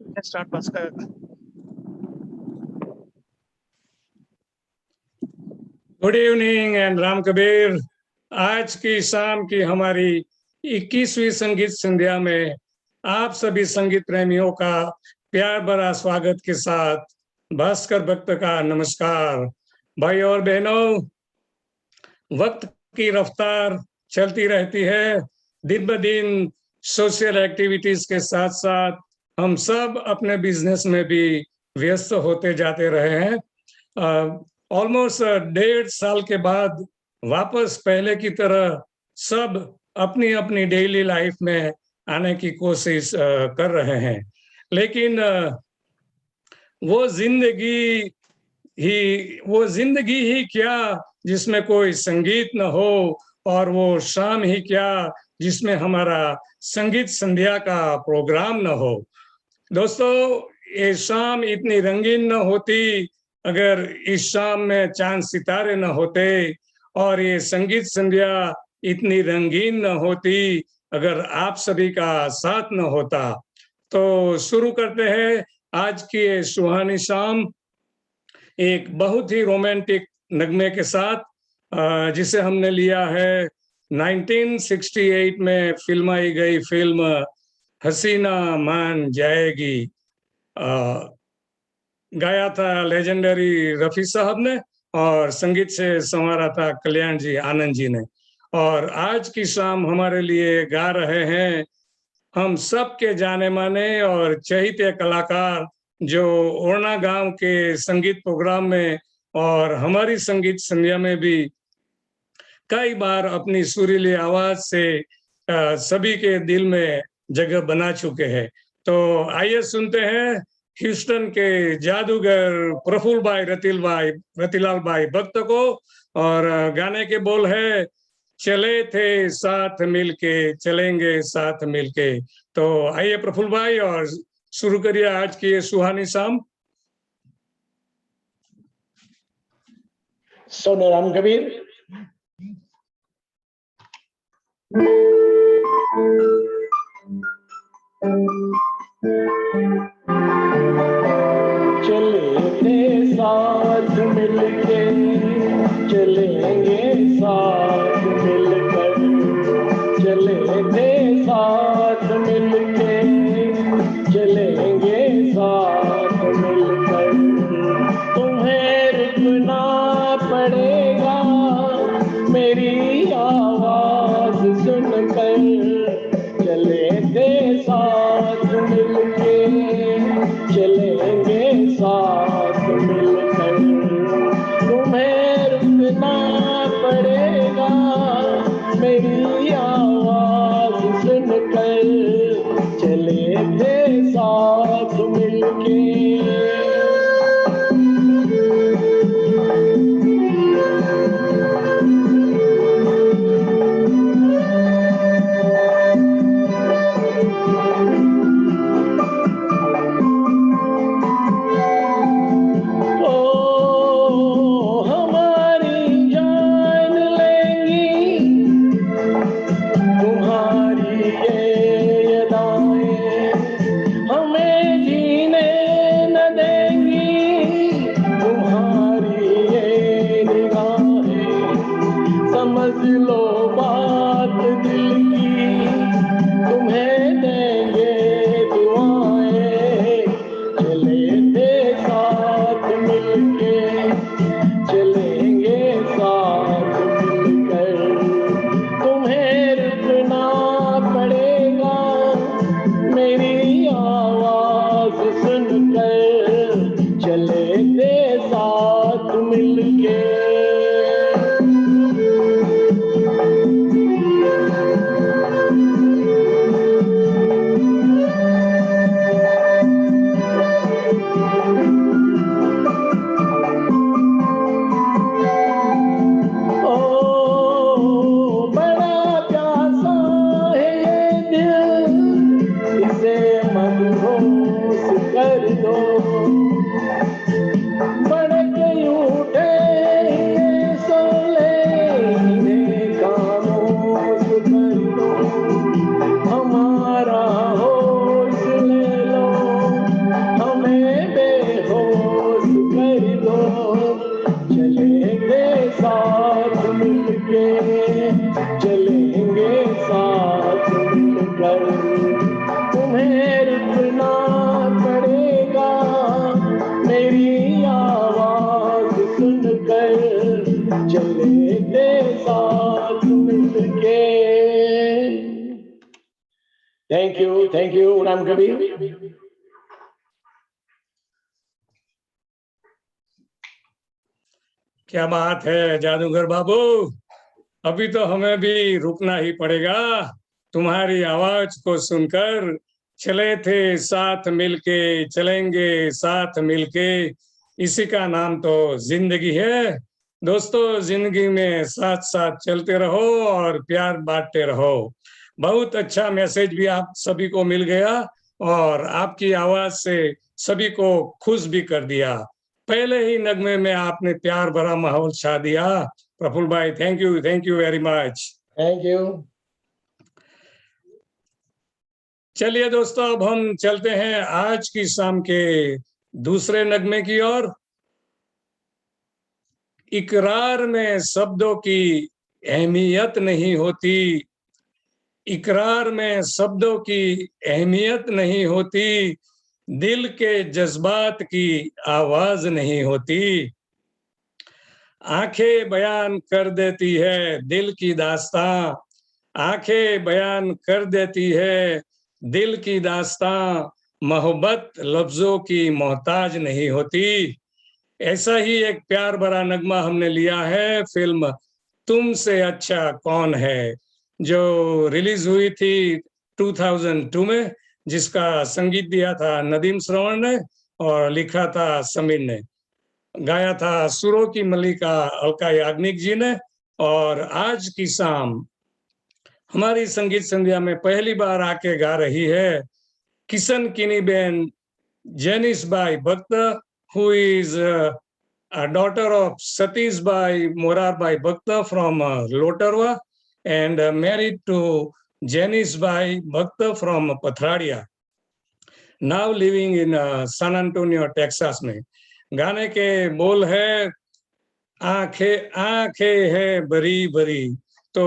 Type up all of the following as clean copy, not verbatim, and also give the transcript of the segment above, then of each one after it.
Start बस कर। Good evening and Ram Kabir. आज की शाम की हमारी 21वीं संगीत संध्या में आप सभी संगीत प्रेमियों का प्यार भरा स्वागत के साथ भास्कर भक्त का नमस्कार। भाई और बहनों, वक्त की रफ्तार चलती रहती है। दिन ब दिन सोशल एक्टिविटीज के साथ साथ हम सब अपने बिजनेस में भी व्यस्त होते जाते रहे हैं। ऑलमोस्ट 1.5 साल के बाद वापस पहले की तरह सब अपनी अपनी डेली लाइफ में आने की कोशिश कर रहे हैं, लेकिन वो जिंदगी ही क्या जिसमें कोई संगीत न हो, और वो शाम ही क्या जिसमें हमारा संगीत संध्या का प्रोग्राम न हो। दोस्तों, ये शाम इतनी रंगीन न होती अगर इस शाम में चांद सितारे न होते, और ये संगीत संध्या इतनी रंगीन न होती अगर आप सभी का साथ न होता। तो शुरू करते हैं आज की ये सुहानी शाम एक बहुत ही रोमांटिक नगमे के साथ, जिसे हमने लिया है 1968 में फिल्माई गई फिल्म हसीना मान जाएगी। गाया था लेजेंडरी रफी साहब ने और संगीत से संवारा था कल्याण जी आनंद जी ने। और आज की शाम हमारे लिए गा रहे हैं हम सब के जाने माने और चहेते कलाकार, जो ओरना गांव के संगीत प्रोग्राम में और हमारी संगीत संध्या में भी कई बार अपनी सुरीली आवाज से सभी के दिल में जगह बना चुके हैं। तो आइए सुनते हैं ह्यूस्टन के जादूगर प्रफुल्ल भाई रतिलाल भाई भक्त को। और गाने के बोल है, चले थे साथ मिलके चलेंगे साथ मिलके। तो आइए प्रफुल्ल भाई, और शुरू करिए आज की ये सुहानी शाम। सोने राम कबीर। चले थे साथ मिलके चलेंगे साथ मिलकर, चले थे साथ मिलके चलेंगे साथ मिलकर। तुम्हें रुकना पड़ेगा मेरी आवाज सुनकर, चले थे साथ मिलके चलेंगे साथ मिलकर। तुम्हें रुकना पड़ेगा मेरी आवाज सुनकर, चले थे साथ मिलके। Thank you Ram Kabir. क्या बात है जादूगर बाबू, अभी तो हमें भी रुकना ही पड़ेगा। तुम्हारी आवाज को सुनकर चले थे साथ मिलके, चलेंगे साथ मिलके, इसी का नाम तो जिंदगी है। दोस्तों, जिंदगी में साथ साथ चलते रहो और प्यार बांटते रहो। बहुत अच्छा मैसेज भी आप सभी को मिल गया और आपकी आवाज से सभी को खुश भी कर दिया। पहले ही नगमे में आपने प्यार भरा माहौल छा दिया। प्रफुल्ल भाई, thank you very much. Thank you. चलिए दोस्तों, अब हम चलते हैं आज की शाम के दूसरे नगमे की ओर। इकरार में शब्दों की अहमियत नहीं होती, इकरार में शब्दों की अहमियत नहीं होती, दिल के जज्बात की आवाज नहीं होती। आंखें बयान कर देती है दिल की दास्तां, आंखें बयान कर देती है दिल की दास्तां, मोहब्बत लफ्जों की मोहताज नहीं होती। ऐसा ही एक प्यार भरा नगमा हमने लिया है फिल्म तुमसे अच्छा कौन है, जो रिलीज हुई थी 2002 में, जिसका संगीत दिया था नदीम श्रवण ने और लिखा था समीर ने। गाया था सुरों की मलिका अलका याग्निक जी ने। और आज की शाम हमारी संगीत संध्या में पहली बार आके गा रही है किशन किनी बेन जेनिस बाई भक्त, who is a daughter of Satish Bai Morar Bai Bhakta from Lotarwa and married to Janice Bai Bhakta from Pathradia, now living in San Antonio, Texas में। गाने के बोल है आंखें आंखें है बरी बरी। तो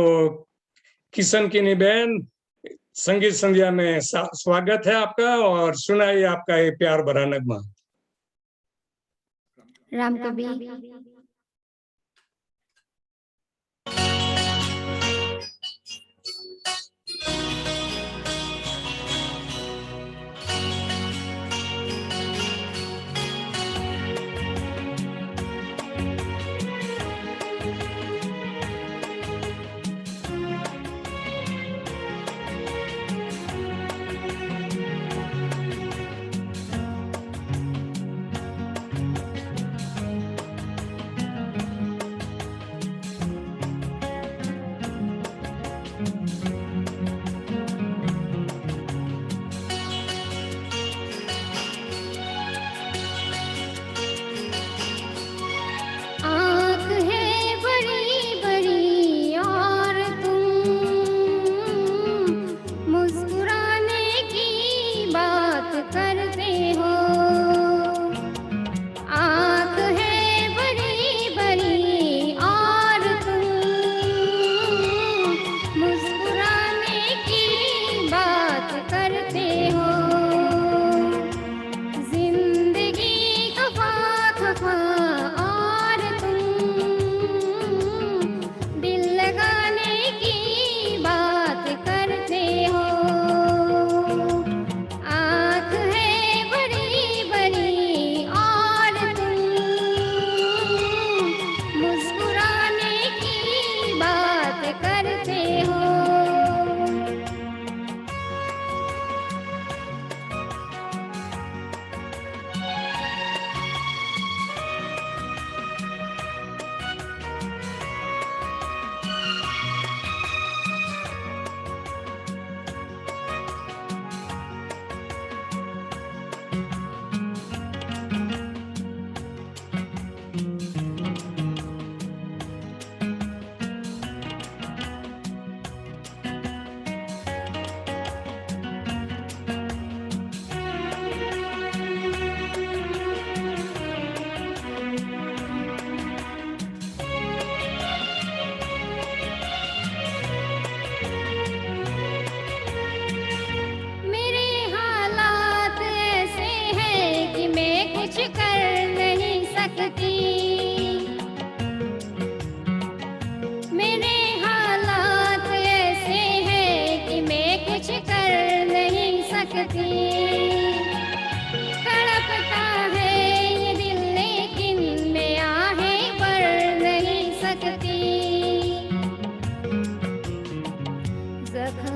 किशन की बहन, संगीत संध्या में स्वागत है आपका और सुनाइए आपका ये प्यार भरा नगमा। राम कबीर।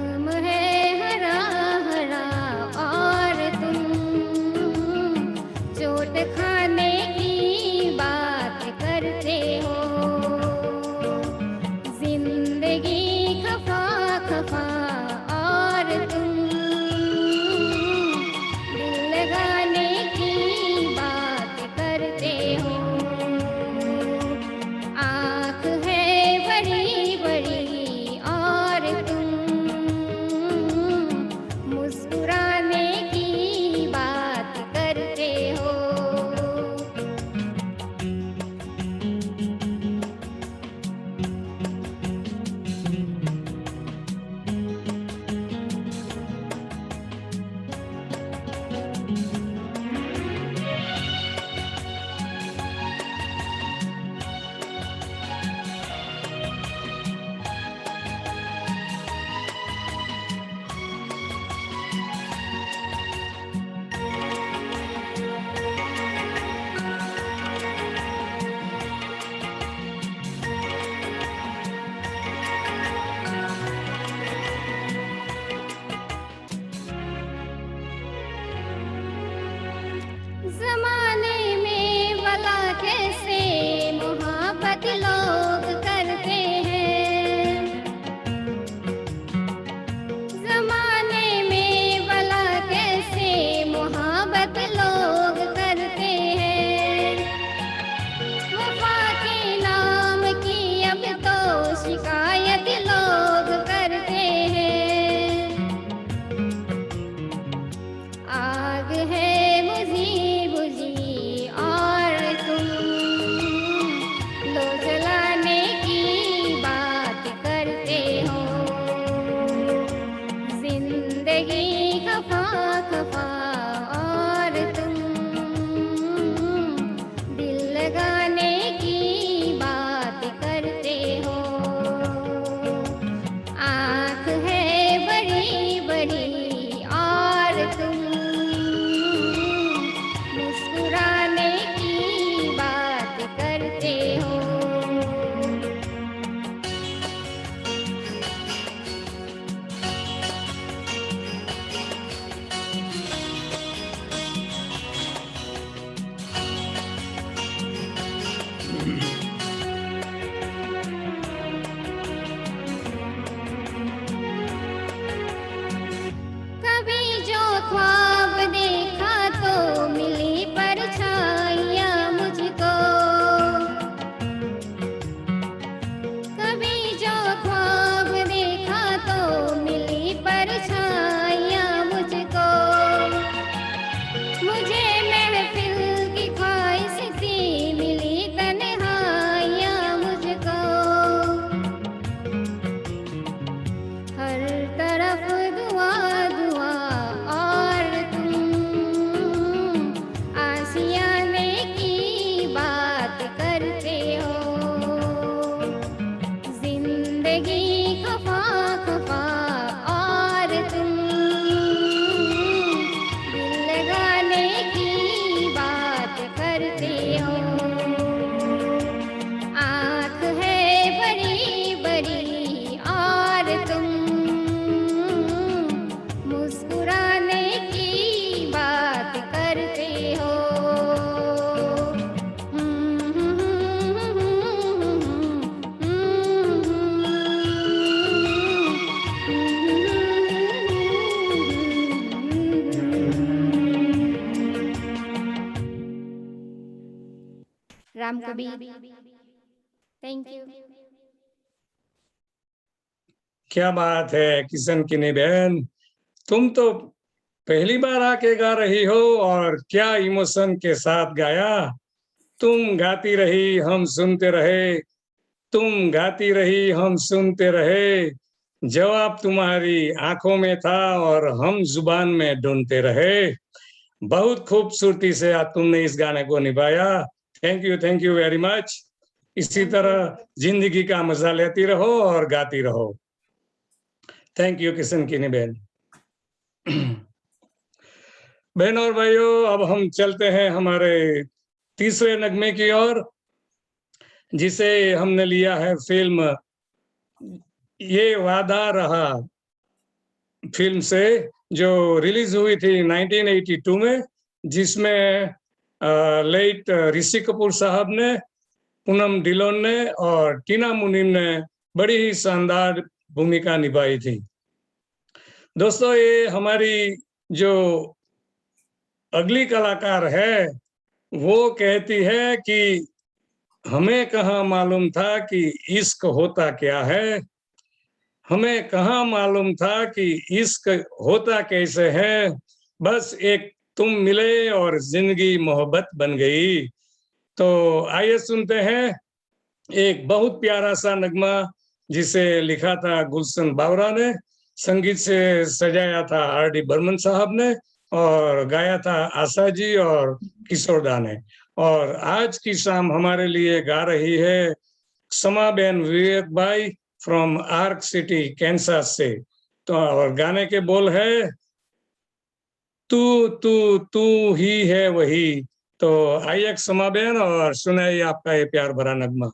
आम है हरा हरा और तुम चोट खाने की बात करते हो। जिंदगी खफा खफा और तुम दिल लगाने की बात करते हो। आँख है बड़ी बड़ी और तुम मुस्कुराने की बात करते हो। जमाने में भला कैसे मोहब्बत लोग करते हैं। जमाने में भला कैसे मोहब्बत लोग करते हैं। वफा के नाम की अब तो शिकायत लोग करते हैं। आग है बुझी बुझी और तुम लो जलाने की बात करते हो। जिंदगी खफा खफा और तुम दिल लगाने की बात करते हो। आँख है बड़ी बड़ी और तुम मुस्कुराने की बात करते हो। कभी जो ख्वाब देखा तो मिली परछाइयाँ मुझको। कभी जो ख्वाब देखा तो मिली परछाइयाँ मुझको। मुझे महफिल की ख्वाहिश थी मिली तन्हाइयाँ मुझको। हर तरफ दुआ दुआ और तुम आशियाने की बात करते हो। जिंदगी खफा खफा और तुम दिल लगाने की बात करते हो। आँख है बड़ी बड़ी और तुम मुस्कुराने की बात करते हो। राम कबीर। Thank you. क्या बात है किशन किनी बहन, तुम तो पहली बार आके गा रही हो और क्या इमोशन के साथ गाया। तुम गाती रही हम सुनते रहे, तुम गाती रही हम सुनते रहे। जवाब तुम्हारी आंखों में था और हम जुबान में ढूंढते रहे। बहुत खूबसूरती से आज तुमने इस गाने को निभाया। Thank you very much. इसी तरह जिंदगी का मजा लेती रहो और गाती रहो। थैंक यू किशन किनी बहन। बहनों और भाइयों, अब हम चलते हैं हमारे तीसरे नगमे की ओर, जिसे हमने लिया है फिल्म ये वादा रहा फिल्म से जो रिलीज हुई थी 1982 में, जिसमें लेट ऋषि कपूर साहब ने, पूनम डिलोन ने और टीना मुनीम ने बड़ी ही शानदार भूमिका निभाई थी। दोस्तों, ये हमारी जो अगली कलाकार है वो कहती है कि हमें कहाँ मालूम था कि इश्क होता क्या है, हमें कहाँ मालूम था कि इश्क होता कैसे है, बस एक तुम मिले और जिंदगी मोहब्बत बन गई। तो आइए सुनते हैं एक बहुत प्यारा सा नगमा जिसे लिखा था गुलशन बावरा ने, संगीत से सजाया था आर.डी. बर्मन साहब ने और गाया था आशा जी और किशोरदा ने। और आज की शाम हमारे लिए गा रही है समाबेन विवेक भाई फ्रॉम आर्क सिटी कैंसास से। तो और गाने के बोल है तू तू तू ही है वही। तो आइए समाबेन और सुनाइए आपका ये प्यार भरा नगमा।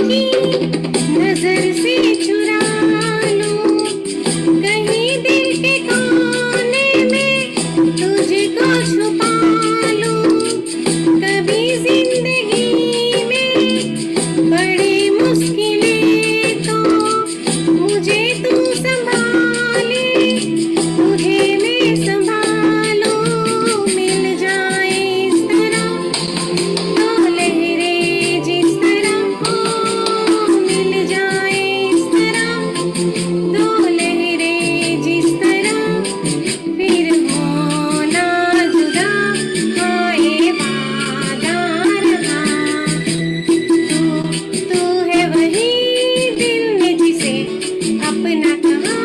की नजर से चुरा लूं, कहीं दिल के कोने में तुझको छुपा लूं, कभी जिंदगी में बड़ी मुश्किलें तो मुझे तू संभाले, तुझे मैं संभालूं, मिल जाए इस तरह दो लहरें जिस तरह हो, मिल जाए इस तरह दो लहरें जिस तरह, फिर होना जुदा हाँ ये वादा रहा, तू है वही दिल ने जिसे अपना कहा,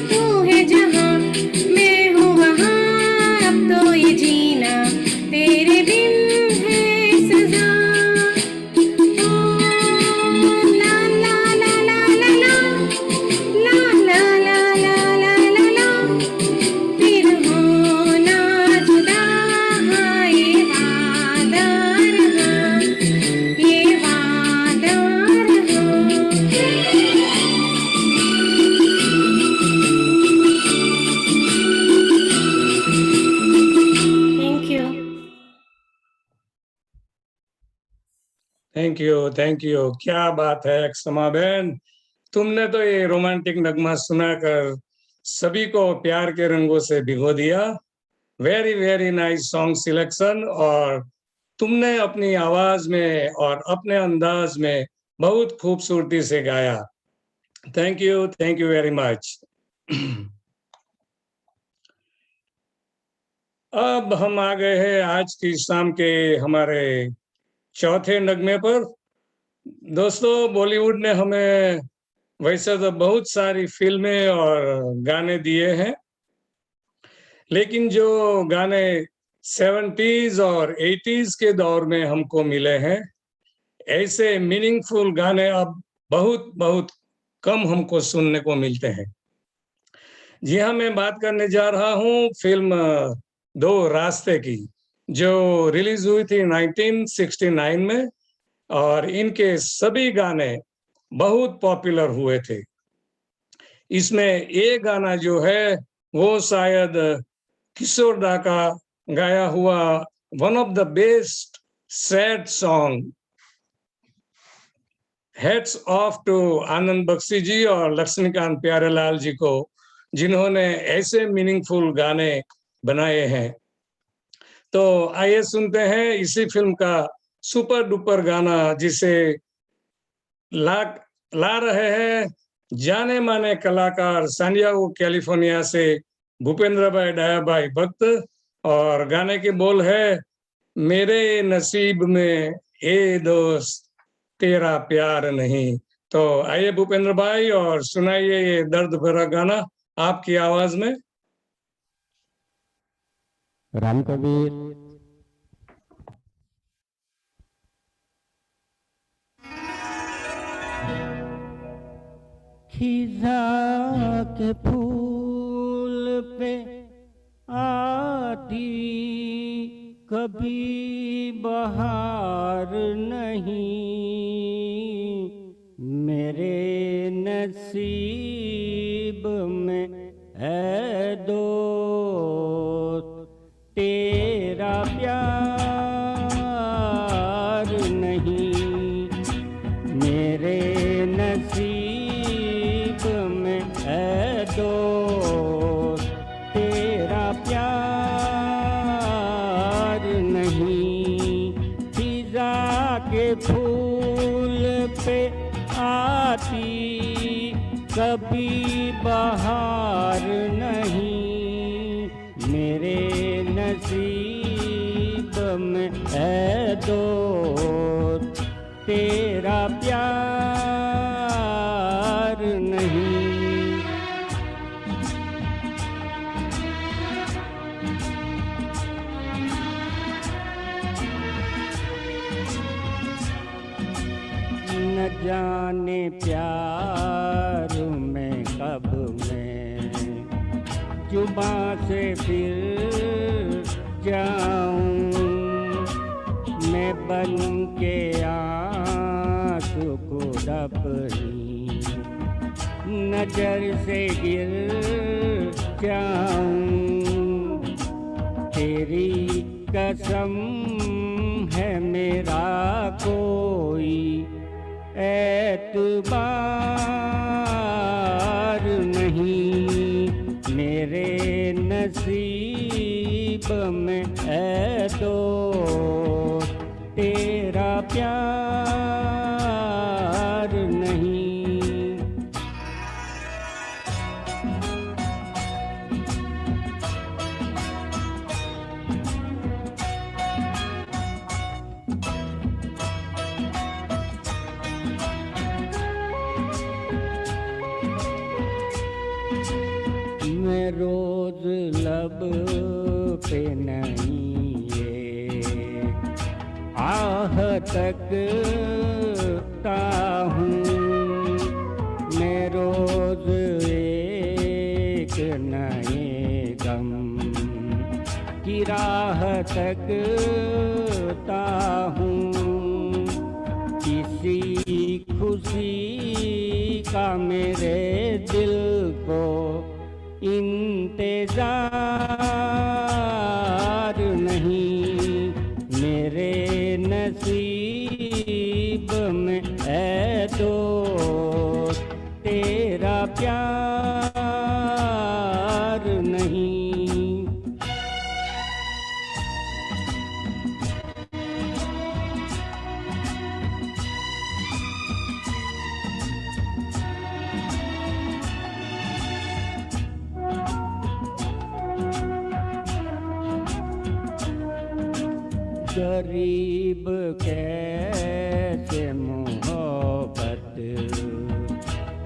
तू है जहाँ मैं हूँ वहाँ, अब तो ये जीना तेरे बिन है सजा। ओ ला ला ला ला ला ला ला ला ला ला ला ला, फिर होना जुदा हाँ ये वादा रहा, ये वादा रहा। Thank you. थैंक यू, क्या बात है क्षमा बहन, तुमने तो ये रोमांटिक नगमा सुनाकर सभी को प्यार के रंगों से भिगो दिया। Very very nice song selection, और तुमने अपनी आवाज में और अपने अंदाज में बहुत खूबसूरती से गाया। Thank you very much. अब हम आ गए हैं आज की शाम के हमारे चौथे नगमे पर। दोस्तों, बॉलीवुड ने हमें वैसे तो बहुत सारी फिल्में और गाने दिए हैं, लेकिन जो गाने 70s और 80s के दौर में हमको मिले हैं, ऐसे मीनिंगफुल गाने अब बहुत बहुत कम हमको सुनने को मिलते हैं। जी हाँ, मैं बात करने जा रहा हूँ फिल्म दो रास्ते की, जो रिलीज हुई थी 1969 में, और इनके सभी गाने बहुत पॉपुलर हुए थे। इसमें एक गाना जो है वो शायद किशोर दा का गाया हुआ one of the best sad song, hats off to Anand Bakshi ji और लक्ष्मीकांत प्यारेलाल जी को, जिन्होंने ऐसे मीनिंगफुल गाने बनाए हैं। तो आइए सुनते हैं इसी फिल्म का सुपर डुपर गाना, जिसे ला रहे हैं जाने माने कलाकार सैंडियागो कैलिफोर्निया से भूपेंद्र भाई डाया भाई भक्त, और गाने के बोल है मेरे नसीब में ए दोस्त तेरा प्यार नहीं। तो आइए भूपेंद्र भाई और सुनाइए ये दर्द भरा गाना आपकी आवाज में। राम कबीर। खिजा के फूल पे आती कभी बहार नहीं, मेरे नसीब में है दोस्त तेरा प्यार नहीं, मेरे नसीब में है दोस्त तेरा प्यार नहीं। फिजा के फूल पे आती कभी बहार नहीं, मेरे नसीब में है दोस्त तेरा प्यार नहीं। न जाने प्यार में कब मैं जुबां से फिर जाऊं, मैं बन के आंसू खुद अपनी नजर से गिर जाऊं। तेरी कसम है मेरा कोई एतबार नहीं, मेरे नसीब में है दोस्त तेरा प्यार नहीं। मैं रोज लब पे नहीं ये आह तकता हूँ। मैं रोज एक नए गम की राह तकता हूँ। किसी खुशी का मेरे दिल को इंतजार नहीं, मेरे नसीब में है दोस्त तेरा प्यार नहीं। गरीब कैसे मोहब्बत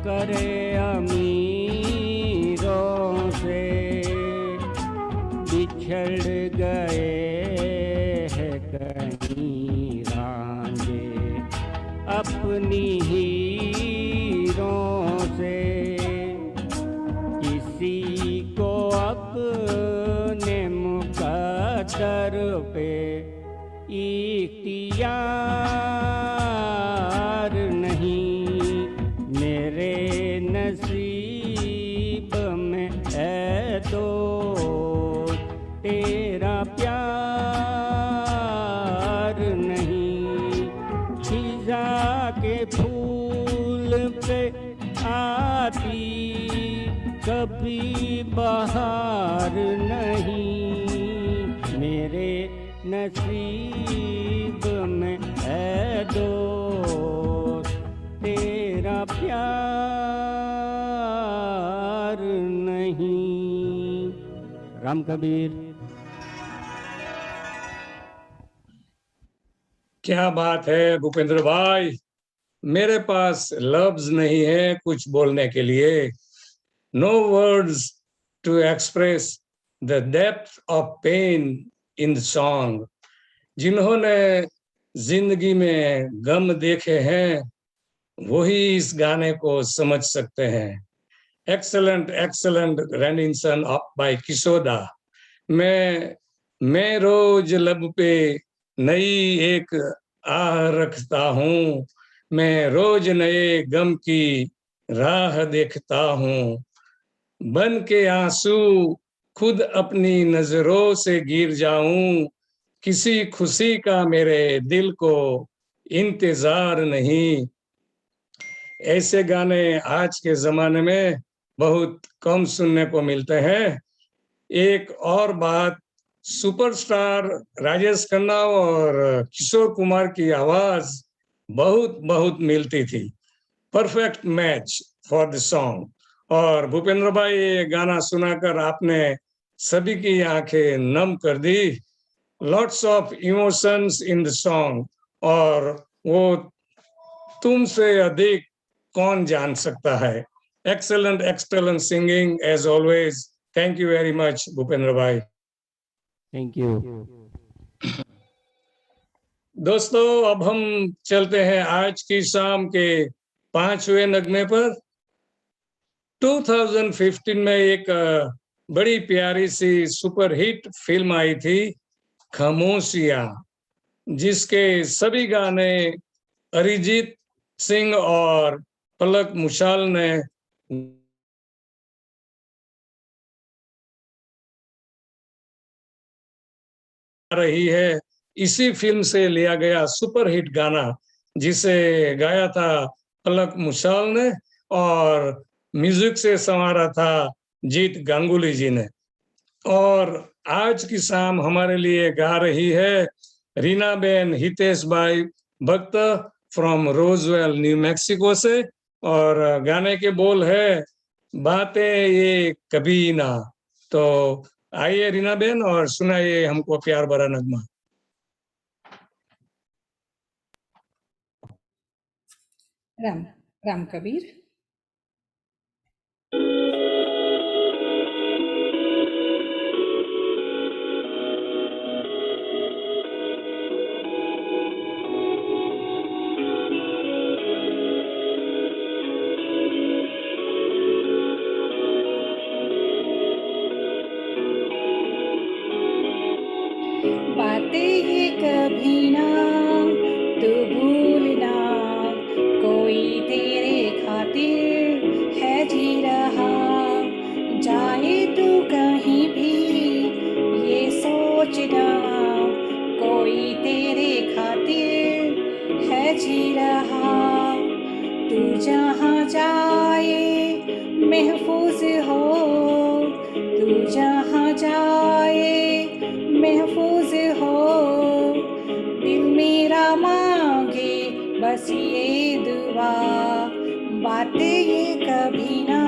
करे अमीरों से, बिछड़ गए हैं कहीं रांझे अपनी हीरों से। किसी को अपने मुकद्दर पे इख्तियार नहीं, मेरे नसीब में है दोस्त तेरा प्यार नहीं। खिजा के फूल पे आती कभी बहार नहीं, मेरे नसीब में है दोस्त तेरा प्यार नहीं। राम कबीर। क्या बात है भूपेंद्र भाई, मेरे पास लफ्ज नहीं है कुछ बोलने के लिए। No words to express the depth of pain in the song. जिन्होंने जिंदगी में गम देखे हैं वही इस गाने को समझ सकते हैं। Excellent excellent rendition of by Kishoda. मैं रोज लब पे नई एक आह रखता हूँ, मैं रोज नए गम की राह देखता हूँ। बन के आंसू खुद अपनी नजरों से गिर जाऊं, किसी खुशी का मेरे दिल को इंतजार नहीं। ऐसे गाने आज के जमाने में बहुत कम सुनने को मिलते हैं। एक और बात, सुपरस्टार राजेश खन्ना और किशोर कुमार की आवाज बहुत बहुत मिलती थी। Perfect match for the song. और भूपेंद्र भाई, ये गाना सुनाकर आपने सभी की आंखें नम कर दी। Lots of emotions in the song, और वो तुमसे अधिक कौन जान सकता है। Excellent excellent singing as always. Thank you very much Bhupendra भाई। Thank you. दोस्तों, अब हम चलते हैं आज की शाम के 5वें नगमे पर। 2015 में एक बड़ी प्यारी सी सुपरहिट फिल्म आई थी, खामोशियां, जिसके सभी गाने अरिजीत सिंह और पलक मुशाल ने रही है। इसी फिल्म से लिया गया सुपरहिट गाना जिसे गाया था पलक मुशाल ने और म्यूजिक से संवारा था जीत गांगुली जी ने। और आज की शाम हमारे लिए गा रही है रीना बेन हितेश भाई भक्त फ्रॉम रोजवेल न्यू मैक्सिको से। और गाने के बोल है बातें ये कभी ना। तो आइए रीना बेन और सुनाइए हमको प्यार भरा नगमा। राम राम कबीर। बातें ये कभी ना तू भूलना, कोई तेरे खातिर है जी रहा। जाए तू कहीं भी ये सोचना, कोई तेरे खातिर है जी रहा। तू जहाँ जाए महफूज हो, तू जहाँ जाए महफूज हो। दिल मेरा मांगे बस ये दुआ, बातें ये कभी ना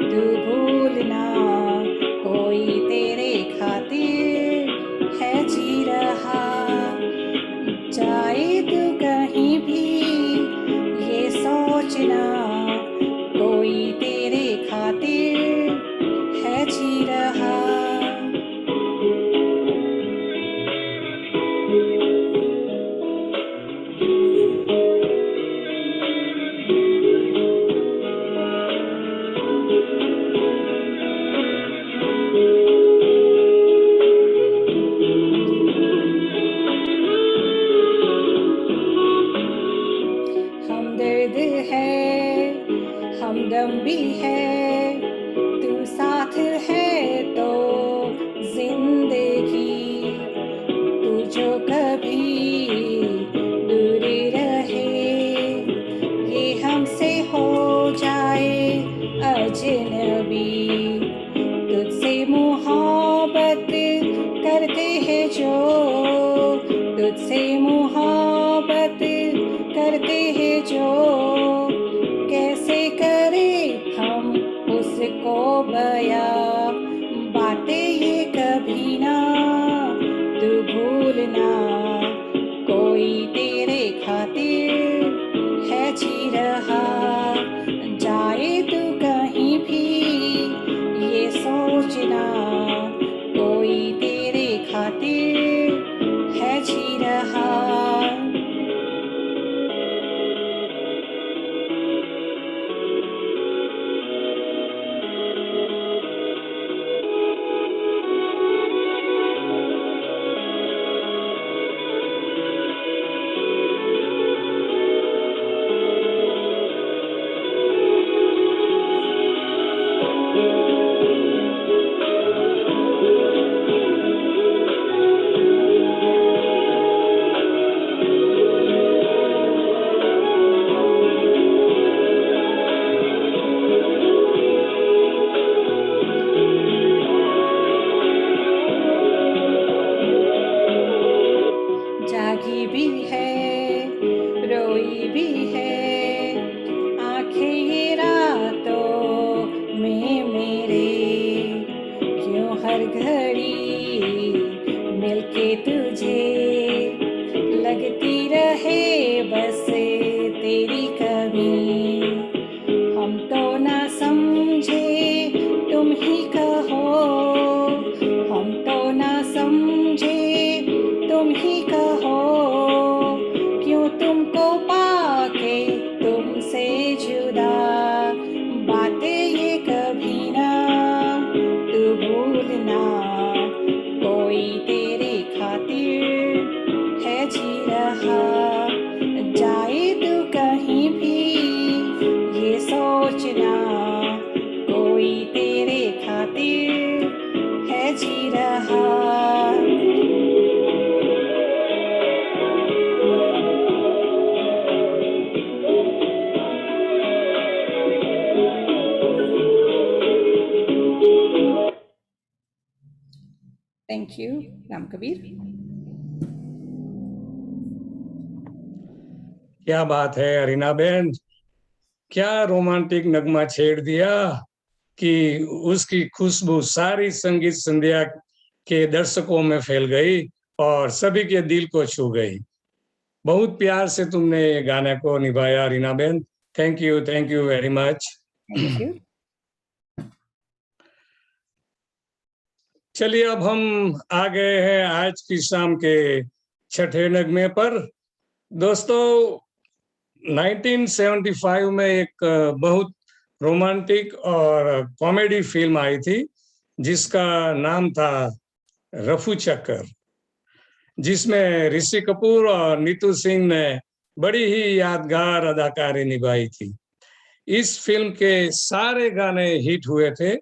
तू भूलना, कोई तेरे खातिर है जी रहा। जाए तू कहीं भी ये सोचना, कोई तेरे खातिर है जी रहा। हमदर्द है हमदम भी है, तू साथ है तो जिंदगी। तू जो कभी दूर रहे, ये हमसे हो जाए अजनबी। तुझसे मोहब्बत करते हैं जो, तुझसे मोहब्बत करते हैं जो। कैसे करे हम उसको बयां, बातें ये कभी ना तू भूलना, कोई तेरे खातिर है जी रहा। जाए तू कहीं भी ये सोचना, कोई तेरे खातिर है जी रहा। Thank you, Ram Kabir. क्या बात है अरीना बेन, क्या रोमांटिक नगमा छेड़ दिया कि उसकी खुशबू सारी संगीत संध्या के दर्शकों में फैल गई और सभी के दिल को छू गई। बहुत प्यार से तुमने गाने को निभाया अरीना बेन। Thank you very much. Thank you. चलिए अब हम आ गए हैं आज की शाम के छठे नगमे पर। दोस्तों 1975 में एक बहुत रोमांटिक और कॉमेडी फिल्म आई थी जिसका नाम था रफू चक्कर, जिसमें ऋषि कपूर और नीतू सिंह ने बड़ी ही यादगार अदाकारी निभाई थी। इस फिल्म के सारे गाने हिट हुए थे।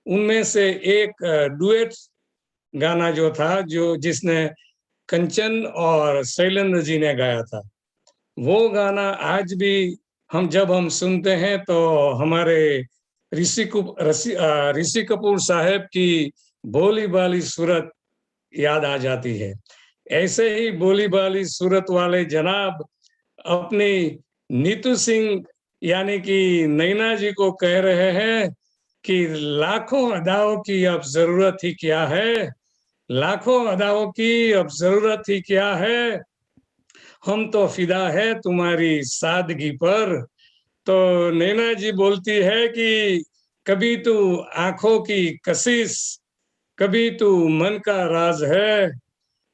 उनमें से एक डुएट गाना जो था, जो जिसने कंचन और शैलेंद्र जी ने गाया था, वो गाना आज भी जब हम सुनते हैं तो हमारे ऋषि कपूर साहब की भोली भाली सूरत याद आ जाती है। ऐसे ही भोली भाली सूरत वाले जनाब अपनी नीतू सिंह यानी कि नैना जी को कह रहे हैं कि लाखों अदाओं की अब जरूरत ही क्या है, लाखों अदाओं की अब जरूरत ही क्या है, हम तो फिदा है तुम्हारी सादगी पर। तो नैना जी बोलती है कि कभी तू आंखों की कशिश, कभी तू मन का राज है,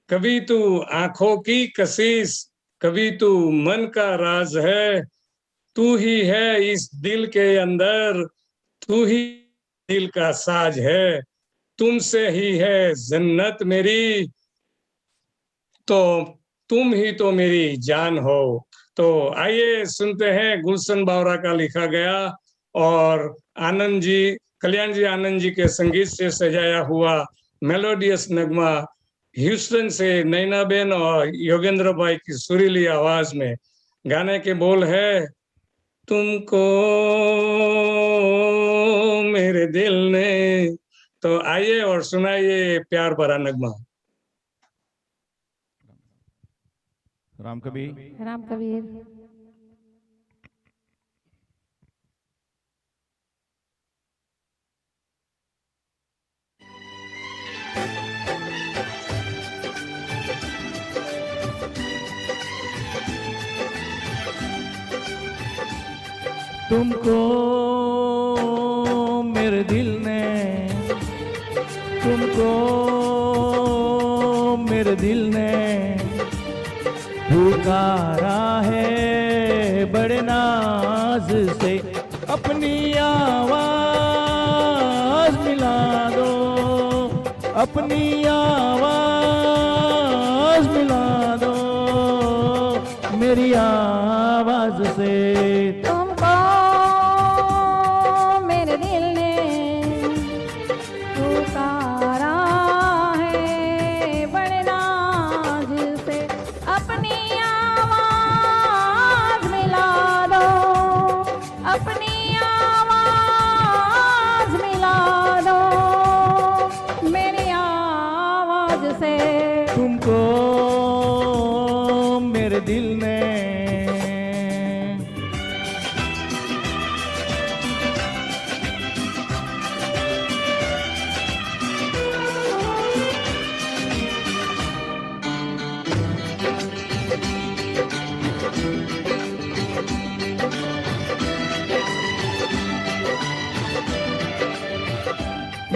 कभी तू आंखों की कशिश, कभी तू मन का राज है, तू ही है इस दिल के अंदर, तू ही दिल का साज है, तुमसे ही है जन्नत मेरी, तो तुम ही तो मेरी जान हो। तो आइए सुनते हैं गुलशन बावरा का लिखा गया और कल्याण जी आनंद जी के संगीत से सजाया हुआ मेलोडियस नगमा ह्यूस्टन से नैना बेन और योगेंद्र भाई की सुरीली आवाज में। गाने के बोल है, तुमको मेरे दिल ने। तो आइए और सुनाइए प्यार भरा नगमा। राम कबीर। राम कबीर। तुमको मेरे दिल ने, तुमको मेरे दिल ने पुकारा है बड़े नाज से, अपनी आवाज मिला दो, अपनी आवाज मिला दो मेरी आवाज से। तुमको मेरे दिल ने पुकारा है बड़े नाज से, अपनी आवाज मिला दो, अपनी आवाज मिला दो मेरी आवाज से। तुमको मेरे दिल ने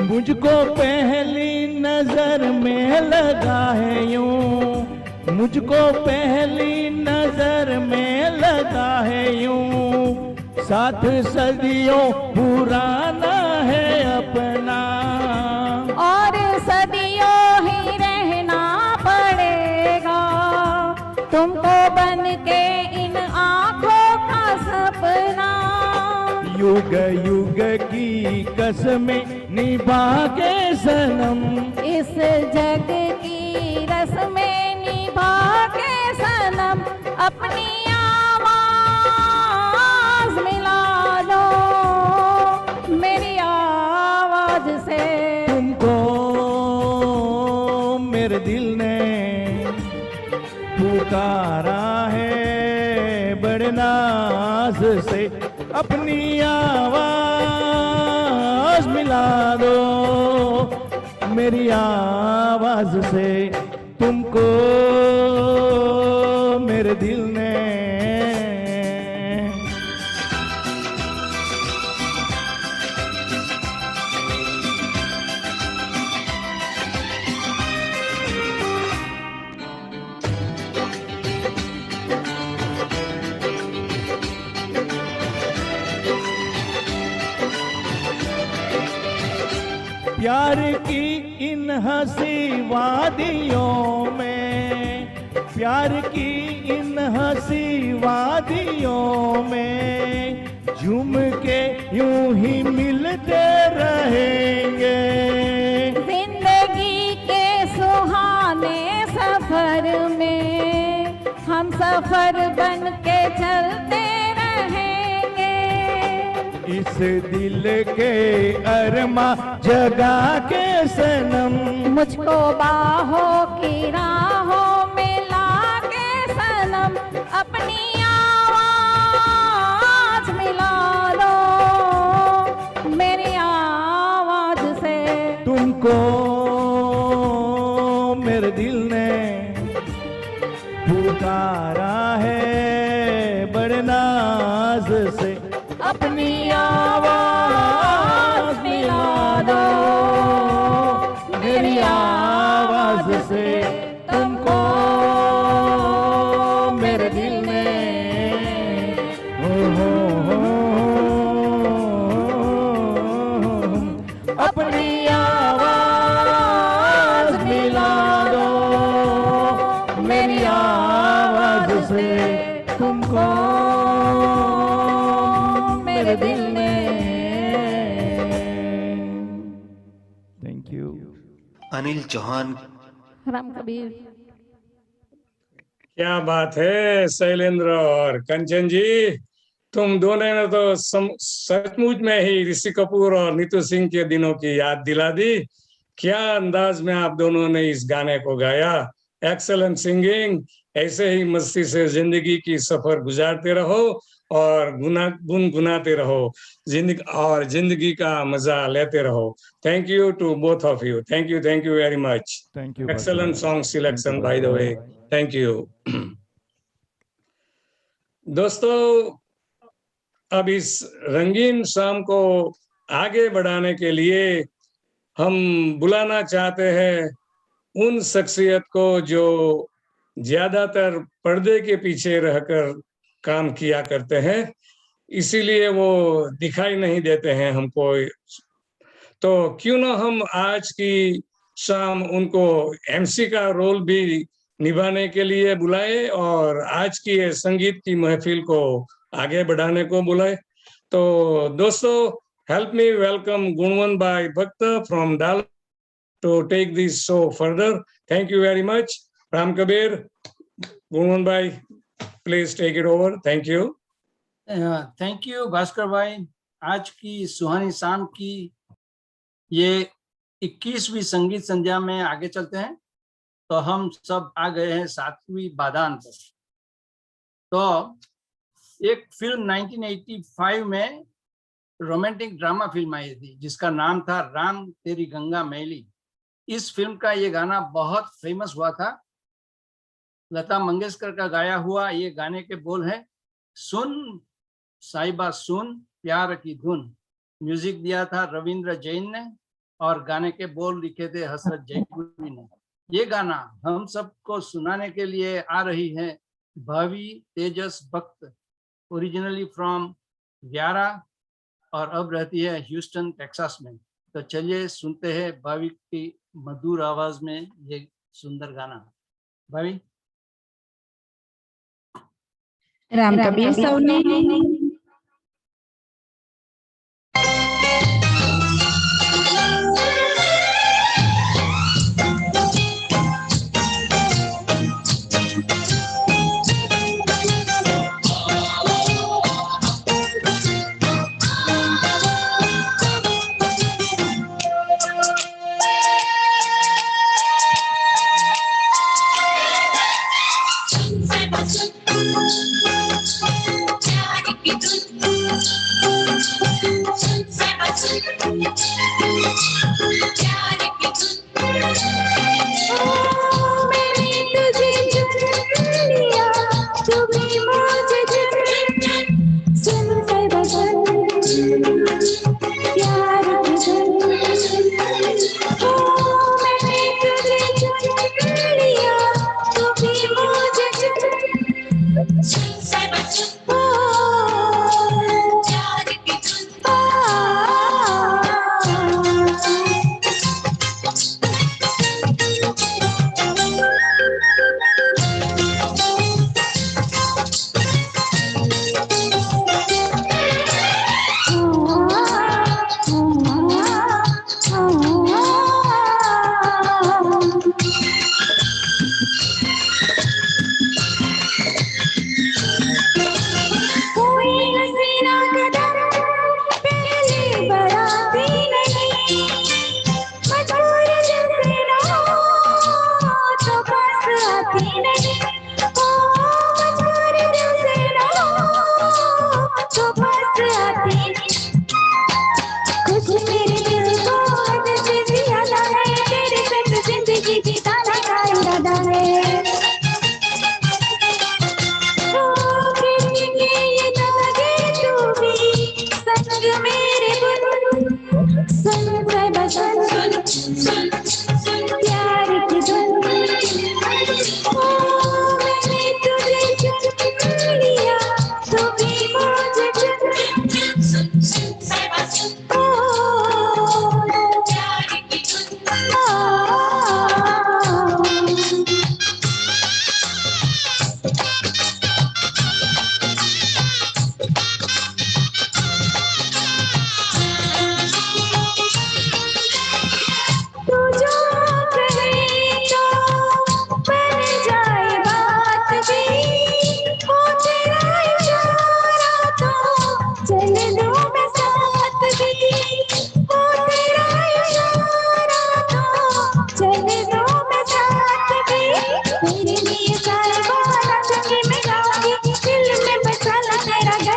मुझको पहली नजर में लगा है यूं, मुझको पहली नजर में लगा है यूं, साथ सदियों पुराना है अपना, और सदियों ही रहना पड़ेगा तुमको बन के इन आँखों का सपना। युग युग की कसमें निभा के सनम, इस जग की रस्में निभा के सनम, अपनी आवाज मिला दो मेरी आवाज से। तुमको नाज से अपनी आवाज मिला दो, मेरी आवाज से तुमको मेरे दिल ने प्यार की इन हंसी वादियों में, प्यार की इन हंसी वादियों में झूम के यूं ही मिलते रहेंगे। जिंदगी के सुहाने सफर में हम सफर बन के चलते रहेंगे। इस दिल के अरमा जगा के सनम, मुझको बाहों की राहों में लाके सनम अपनी आवाज मिला दो, मेरी आवाज से तुमको मेरे दिल ने पुकारा है बड़े नाज से, अपनी आवाज मिला दो, मेरी आवाज से तुमको मेरे दिल ने अपनी आवाज मिला दो, मेरी आवाज से तुमको मेरे दिल ने। Thank you. अनिल चौहान। राम कबीर। क्या बात है शैलेंद्र और कंचन जी, तुम दोनों ने तो सचमुच में ही ऋषि कपूर और नीतू सिंह के दिनों की याद दिला दी। क्या अंदाज में आप दोनों ने इस गाने को गाया, एक्सेलेंट सिंगिंग। ऐसे ही मस्ती से जिंदगी की सफर गुजारते रहो और गुनगुनाते रहो जिंदगी का मजा लेते रहो। Thank you to both of you, thank you very much. Thank you. Excellent song selection by the way, thank you. दोस्तों, अब इस रंगीन शाम को आगे बढ़ाने के लिए हम बुलाना चाहते हैं उन शख्सियत को जो ज्यादातर पर्दे के पीछे रहकर काम किया करते हैं, इसीलिए वो दिखाई नहीं देते हैं हमको। तो क्यों ना हम आज की शाम उनको एमसी का रोल भी निभाने के लिए बुलाए और आज की ये संगीत की महफिल को आगे बढ़ाने को बुलाए। तो दोस्तों, हेल्प मी वेलकम गुणवन भाई भक्त फ्रॉम डाल to take this show further. Thank you very much. Ram Kabir, गुणवन भाई, please take it over. Thank you. Thank you Bhaskar भाई। आज की सुहानी शाम की ये 21वीं संगीत संध्या में आगे चलते हैं। तो हम सब आ गए हैं 7वीं बादान पर। तो एक फिल्म 1985 में रोमांटिक ड्रामा फिल्म आई थी जिसका नाम था राम तेरी गंगा मैली। इस फिल्म का ये गाना बहुत फेमस हुआ था। लता मंगेशकर का गाया हुआ ये गाने के बोल हैं, सुन साहिबा सुन प्यार की धुन। म्यूजिक दिया था रविंद्र जैन ने और गाने के बोल लिखे थे हसरत जयपुरी ने। ये गाना हम सबको सुनाने के लिए आ रही है भावी तेजस भक्त, ओरिजिनली फ्रॉम व्यारा और अब रहती है ह्यूस्टन टेक्सास में। तो चलिए सुनते हैं भावी की मधुर आवाज में ये सुंदर गाना। भावी। राम कबीर सौने। प्यार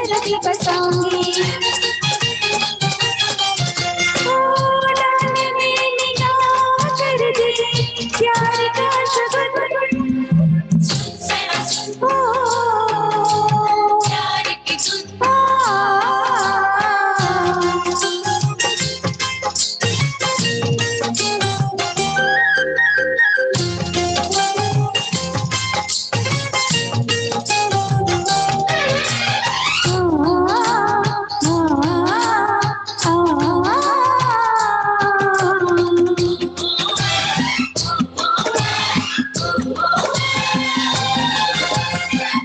घर भी बसाऊंगी। ओ डालने निगाह कर दे प्यार का शब्द, ओ प्यार की धुन।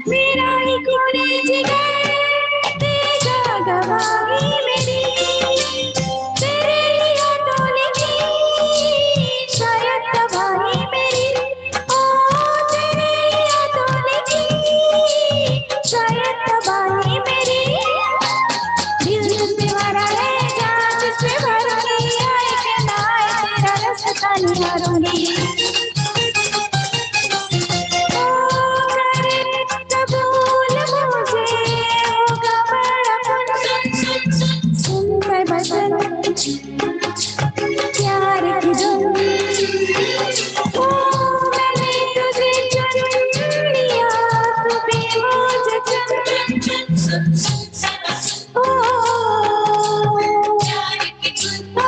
मेरा ही कोने जिगर तेजा गवाही मेरी, तेरे लिया तो लिखी शायद तबाही मेरी। ओ तेरे लिया तो लिखी शायद तबाही मेरी। दिल जिसमें भरा है जान जिसमें भरूंगी, आए के ना आए तेरा रास्ता निहारूंगी। कबूल मुझे होगा बड़ा पुण्य, सुन मैं बचन प्यार की धुन। ओ मैंने तुझे चुन लिया, तू भी मुझे चुन। ओ प्यार की धुन।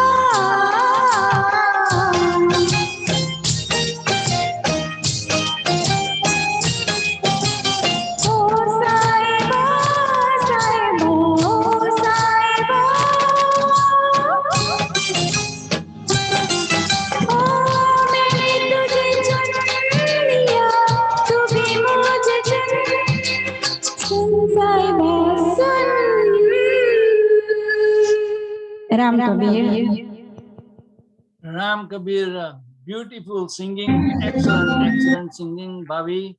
Ram Kabir. Ram Kabir, beautiful singing, excellent singing भाभी।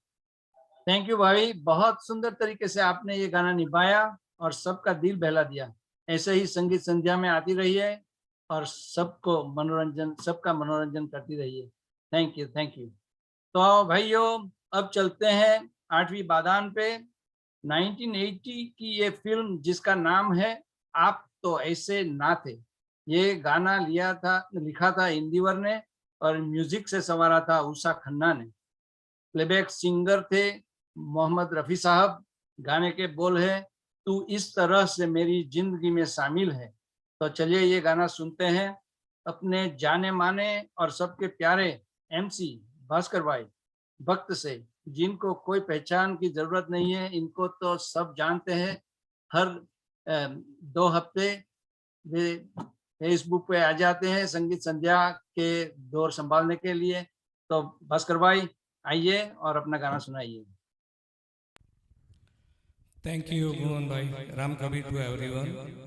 थैंक यू भाभी, बहुत सुंदर तरीके से आपने ये गाना निभाया और सबका दिल बहला दिया। ऐसे ही संगीत संध्या में आती रहिए और सबका मनोरंजन करती रहिए। Thank you, thank you. तो भाइयों अब चलते हैं 8वीं बादान पे। 1980 की ये फिल्म जिसका नाम है आप तो ऐसे ना थे, ये गाना लिखा था इंदिवर ने और म्यूजिक से संवारा था उषा खन्ना ने। प्लेबैक सिंगर थे मोहम्मद रफी साहब। गाने के बोल है तू इस तरह से मेरी जिंदगी में शामिल है। तो चलिए ये गाना सुनते हैं अपने जाने माने और सबके प्यारे MC भास्कर भाई भक्त से, जिनको कोई पहचान की जरूरत नहीं है, इनको तो सब जानते हैं। हर 2 हफ्ते वे फेसबुक पे आ जाते हैं संगीत संध्या के दौर संभालने के लिए। तो भास्कर भाई आइए और अपना गाना सुनाइए। थैंक यू भुवन भाई। Ram Kabir to everyone.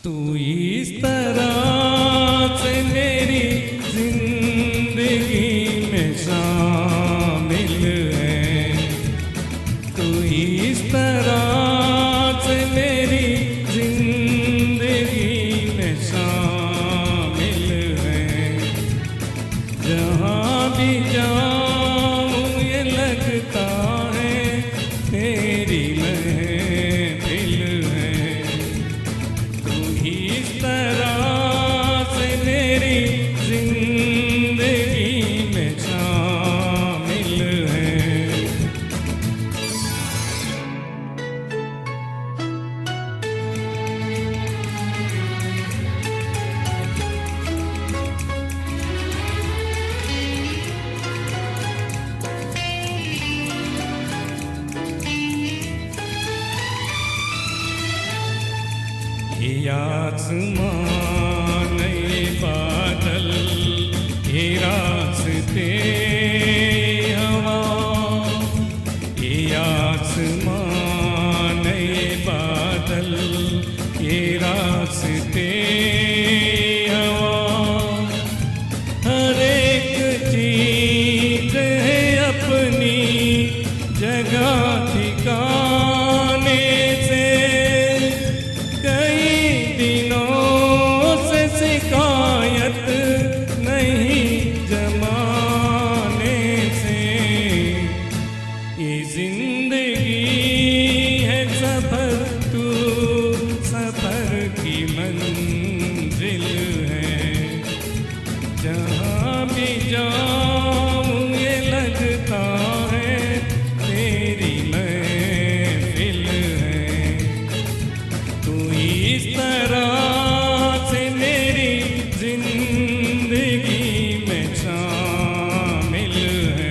तू इस तरह से मेरी जिंदगी में शामिल है, तू इस तरह से मेरी जिंदगी में शामिल है। जहाँ भी जाऊँ ये लगता है तेरी महफिल है। इस तरह से मेरी जिंदगी में शामिल है। ये आसमान ये बादल ये रास्ते हवा, ये जगह ठिकाने से कई दिनों से शिकायत नहीं जमाने से। ये जिंदगी है सफर, तू सफर की मंजिल है। जहाँ भी जाऊँ ये लगता है तेरी महफिल है। तू इस तरह से मेरी जिंदगी में शामिल है।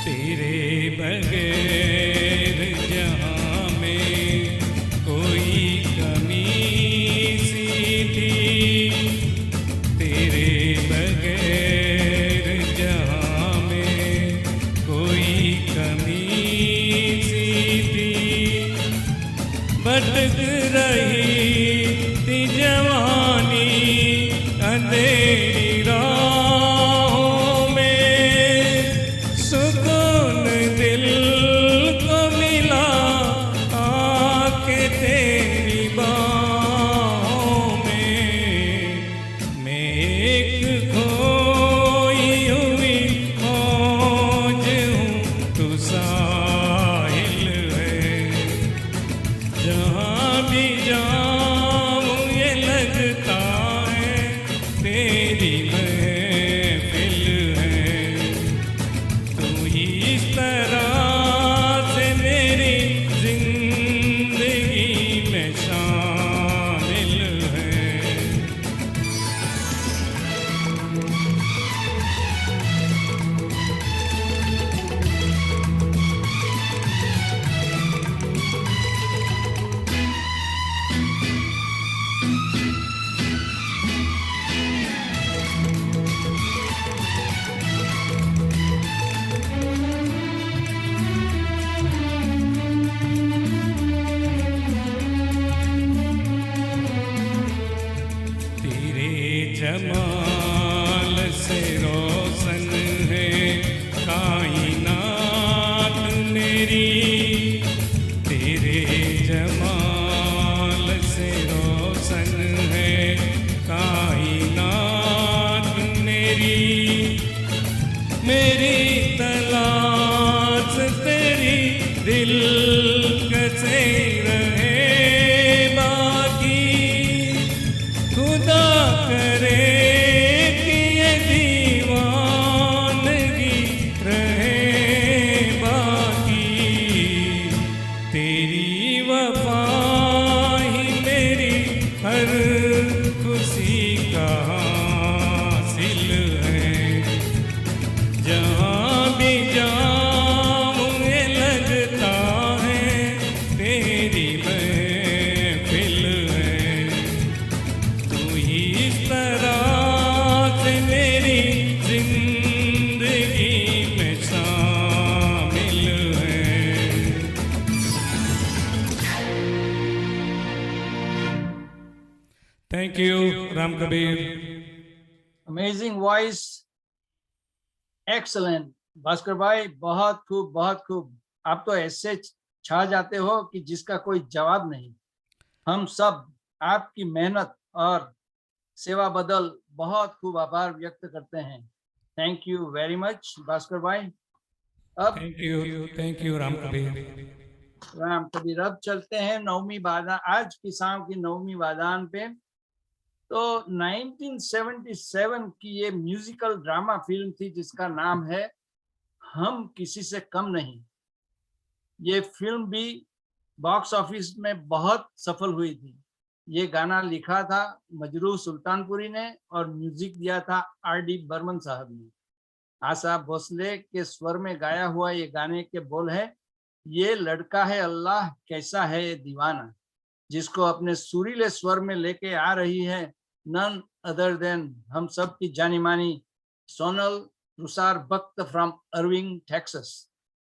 तेरे बगैर जहाँ में कोई कमी सी थी। तेरे बगैर जहाँ में कोई कमी सी थी। भटक रही थी जवानी अंधेरी राहों में। सुकून दिल को मिला आके तेरी बाहों में। मैं एक खोई हुई मौज हूँ, तू साहिल है। जहाँ भी जाऊँ ये लगता है तेरी महफिल है। तू इस तरह से मेरी जिंदगी में शामिल है। तेरे जमाल से रोशन है कायनात मेरी। तेरे जमाल से रोशन है कायनात मेरी। मेरी तलाश तेरी दिल कसे रहे बाकी। खुदा करे कि ये दीवानगी रहे बाकी। तेरी वफा ही मेरी हर खुशी का हासिल है। जहाँ भी जाऊँ ये लगता है तेरी महफिल है। तू इस तरह से मेरी जिंदगी में शामिल है। Thank you Ram Kabir. Amazing voice, excellent Bhaskar भाई, बहुत खूब बहुत खूब। आप तो ऐसे छा जाते हो कि जिसका कोई जवाब नहीं। हम सब आपकी मेहनत और सेवा बदल बहुत खूब आभार व्यक्त करते हैं। Thank you very much Bhaskar भाई। अब थैंक यू राम कबीर। राम कबीर, अब चलते हैं नवमी बादान, आज की शाम की नवमी बादान पे। तो 1977 की ये म्यूजिकल ड्रामा फिल्म थी जिसका नाम है हम किसी से कम नहीं। ये फिल्म भी बॉक्स ऑफिस में बहुत सफल हुई थी। ये गाना लिखा था मजरूह सुल्तानपुरी ने और म्यूजिक दिया था आर.डी. बर्मन साहब ने। आशा भोसले के स्वर में गाया हुआ ये गाने के बोल है, ये लड़का है अल्लाह कैसा है दीवाना, जिसको अपने सुरीले स्वर में लेके आ रही है नन अदर देन हम सब की जानी मानी सोनल तुषार भक्त फ्रॉम अर्विंग टेक्सास।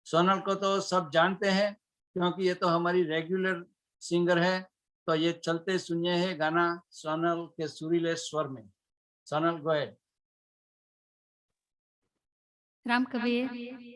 सोनल को तो सब जानते हैं क्योंकि ये तो हमारी रेगुलर सिंगर है। तो ये चलते सुनिए है गाना सोनल के सुरीले स्वर में। Sonal go ahead. राम कबीर।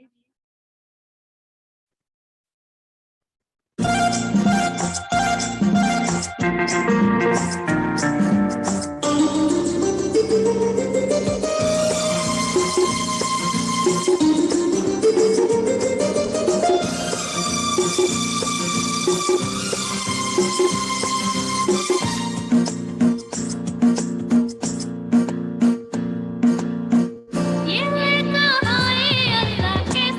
ये लड़का आए अल्लाह के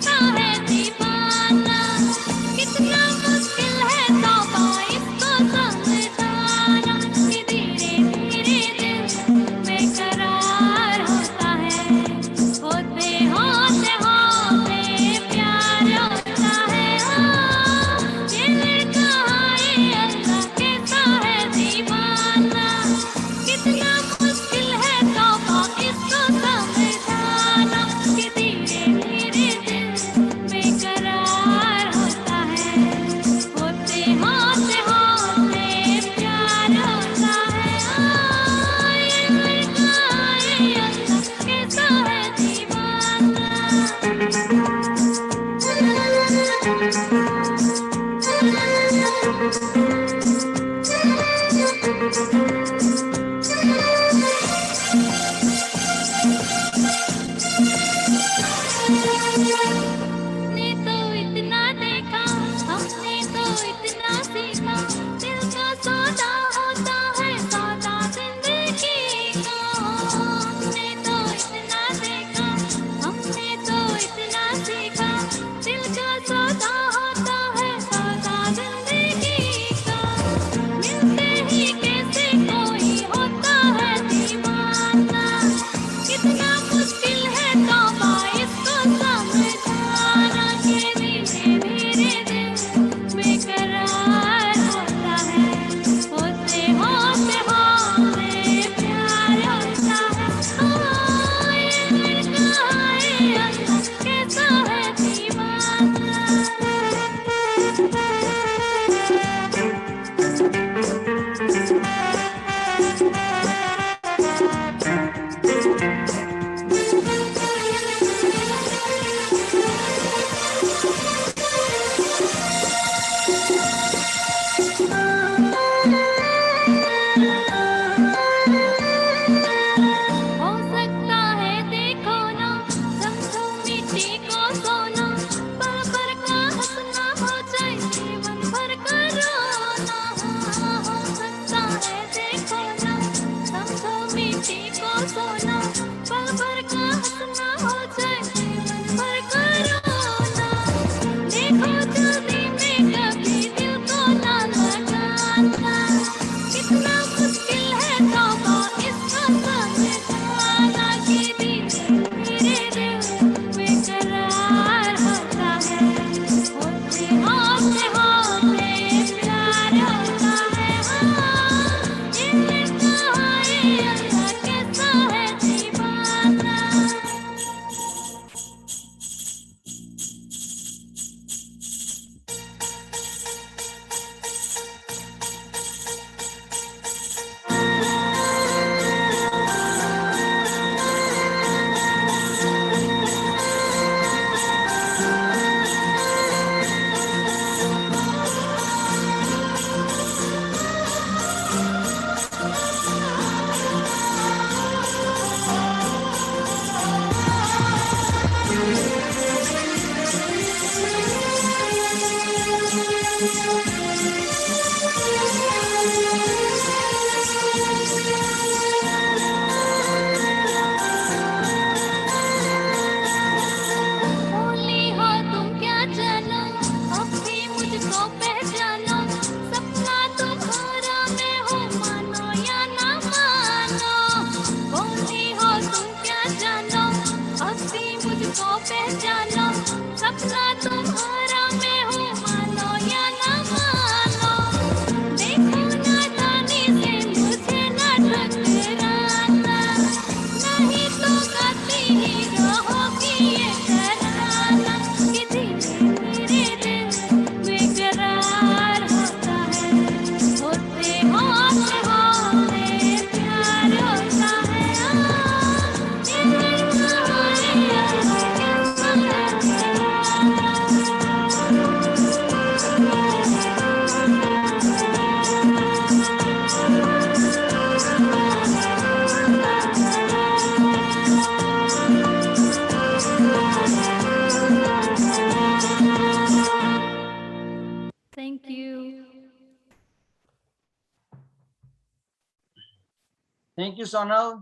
थैंक यू सोनल।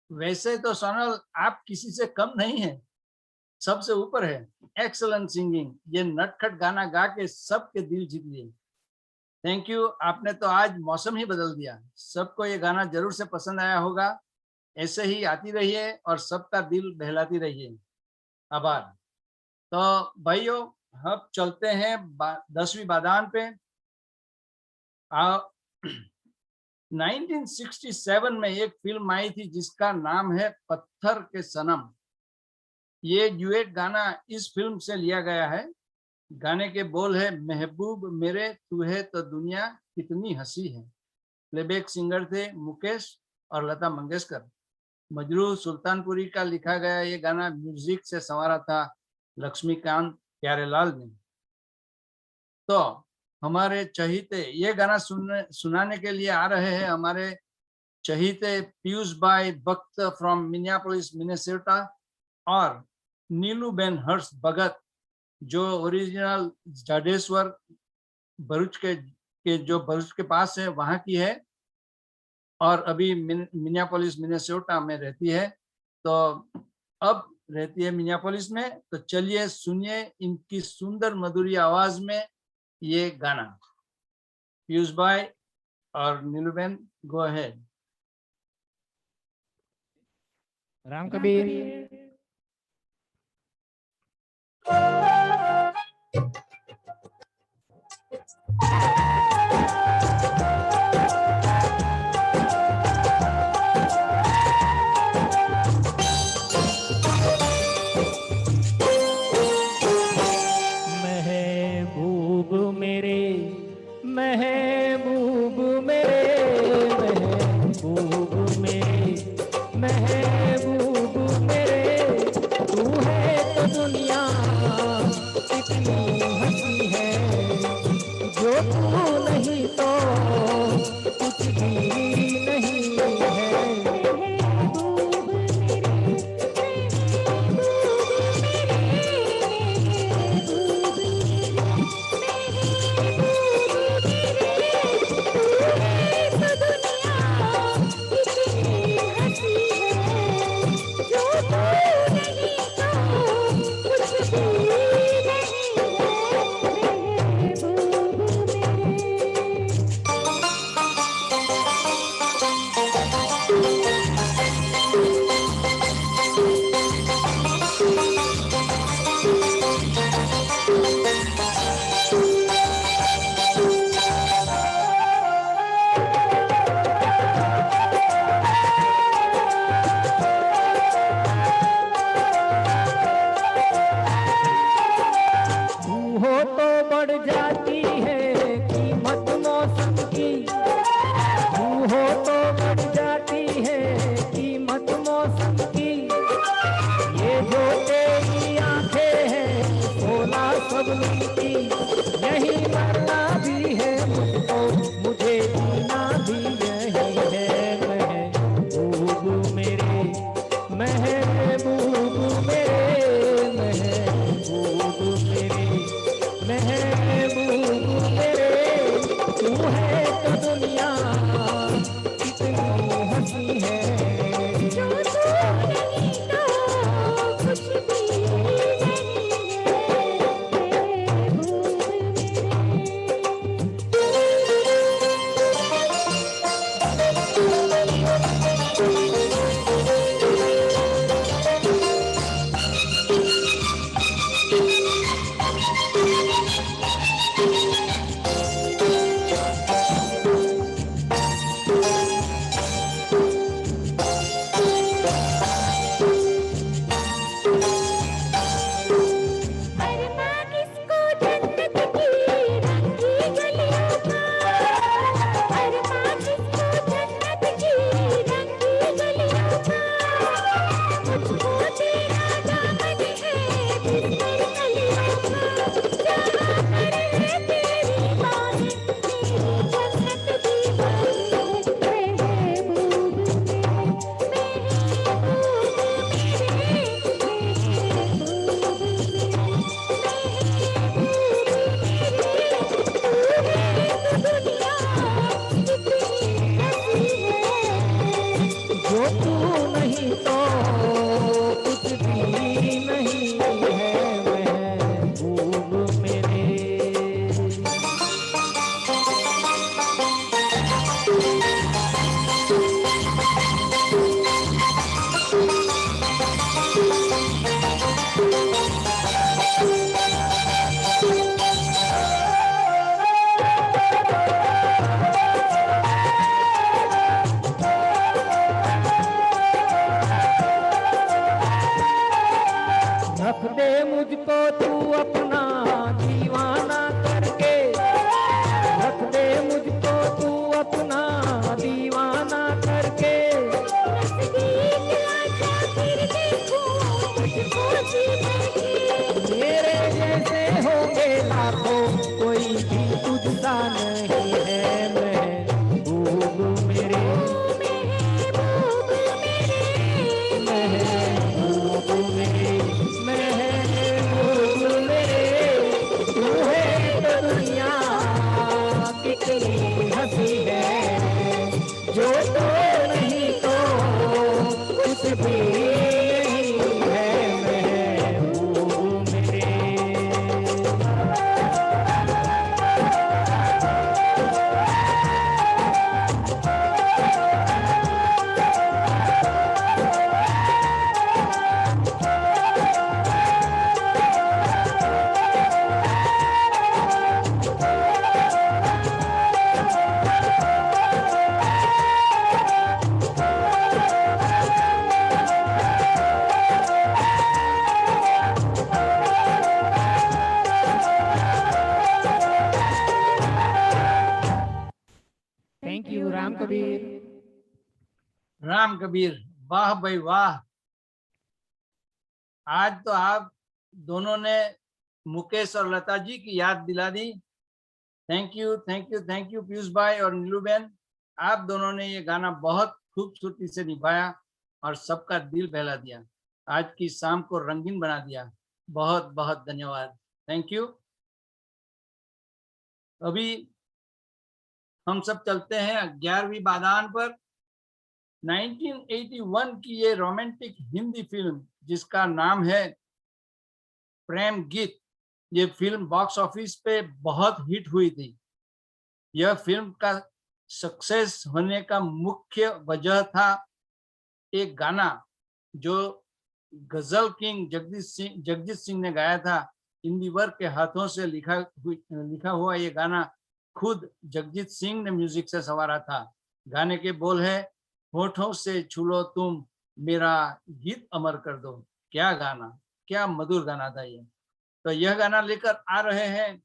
वैसे तो सोनल आप किसी से कम नहीं है, सबसे ऊपर है। एक्सलेंट सिंगिंग, ये नटखट गाना गा के सबके दिल जीत लिए। थैंक यू, आपने तो आज मौसम ही बदल दिया। सबको ये गाना जरूर से पसंद आया होगा। ऐसे ही आती रहिए और सबका दिल बहलाती रहिए। आभार। तो भाइयों, अब चलते हैं 10वीं बादान पे। 1967 में एक फिल्म आई थी जिसका नाम है पत्थर के सनम। ये ड्यूएट गाना इस फिल्म से लिया गया है। गाने के बोल है, महबूब मेरे तू है तो दुनिया कितनी हंसी है। प्लेबैक सिंगर थे मुकेश और लता मंगेशकर। मजरू सुल्तानपुरी का लिखा गया ये गाना म्यूजिक से संवारा था लक्ष्मीकांत प्यारेलाल ने। तो हमारे चहीते ये गाना सुनाने के लिए आ रहे हैं हमारे चहीते पीयूष भाई भक्त फ्रॉम मिनियापोलिस मिनेसोटा और नीलूबेन हर्ष भगत जो ओरिजिनल जाडेश्वर भरूच के जो भरूच के पास है वहां की है और अभी मिनियापोलिस मिनेसोटा में रहती है। तो अब रहती है मिनियापोलिस में। तो चलिए सुनिए इनकी सुंदर मधुरी आवाज में ये गाना। पीयूष भाई और नीलूबेन, गो अहेड। राम कबीर। महबूब मेरे, महबूब मेरे, महबूब मेरे, महबूब मेरे, तू है तो दुनिया कितनी हंसी है, जो तू नहीं तो कुछ भी नहीं है। यही मरना भी है मुझको, मुझे जीना भी यही है। महबूब मेरे, महबूब मेरे, महबूब मेरे, महबूब मेरे। कोई भी तुझसा नहीं है महबूब मेरे, महबूब मेरे, महबूब मेरे। तू है तो दुनिया कितनी हंसी है, जो तो नहीं तो कुछ भी नहीं है महबूब मेरे। Thank you Ram Kabir. राम कबीर, वाह भाई वाह। आज तो आप दोनों ने मुकेश और लता जी की याद दिला दी। Thank you, thank you, thank you Piyush भाई और नीलू बहन। आप दोनों ने ये गाना बहुत खूबसूरती से निभाया और सबका दिल बहला दिया, आज की शाम को रंगीन बना दिया। बहुत बहुत धन्यवाद, थैंक यू। अभी हम सब चलते हैं 11वीं बादान पर। 1981 की ये रोमांटिक हिंदी फिल्म जिसका नाम है प्रेम गीत, ये फिल्म बॉक्स ऑफिस पे बहुत हिट हुई थी। यह फिल्म का सक्सेस होने का मुख्य वजह था एक गाना जो गजल किंग जगजीत सिंह ने गाया था। इंदिवर के हाथों से लिखा हुआ ये गाना खुद जगजीत सिंह ने म्यूजिक से संवारा था। गाने के बोल है, होठों से छू लो तुम मेरा गीत अमर कर दो। क्या गाना, क्या मधुर गाना था ये। तो यह गाना लेकर आ रहे हैं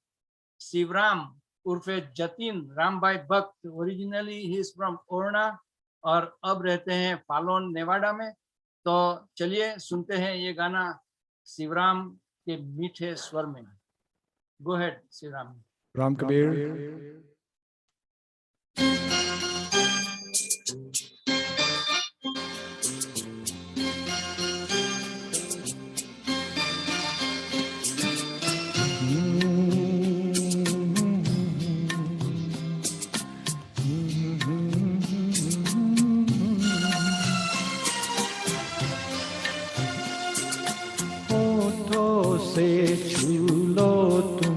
शिवराम उर्फे जतिन राम भाई भक्त। ओरिजिनली ही इज फ्रॉम ओरना और अब रहते हैं फालोन नेवाडा में। तो चलिए सुनते हैं ये गाना शिवराम के मीठे स्वर में। गो हेड शिवराम। राम कबीर। होठों से छू लो तुम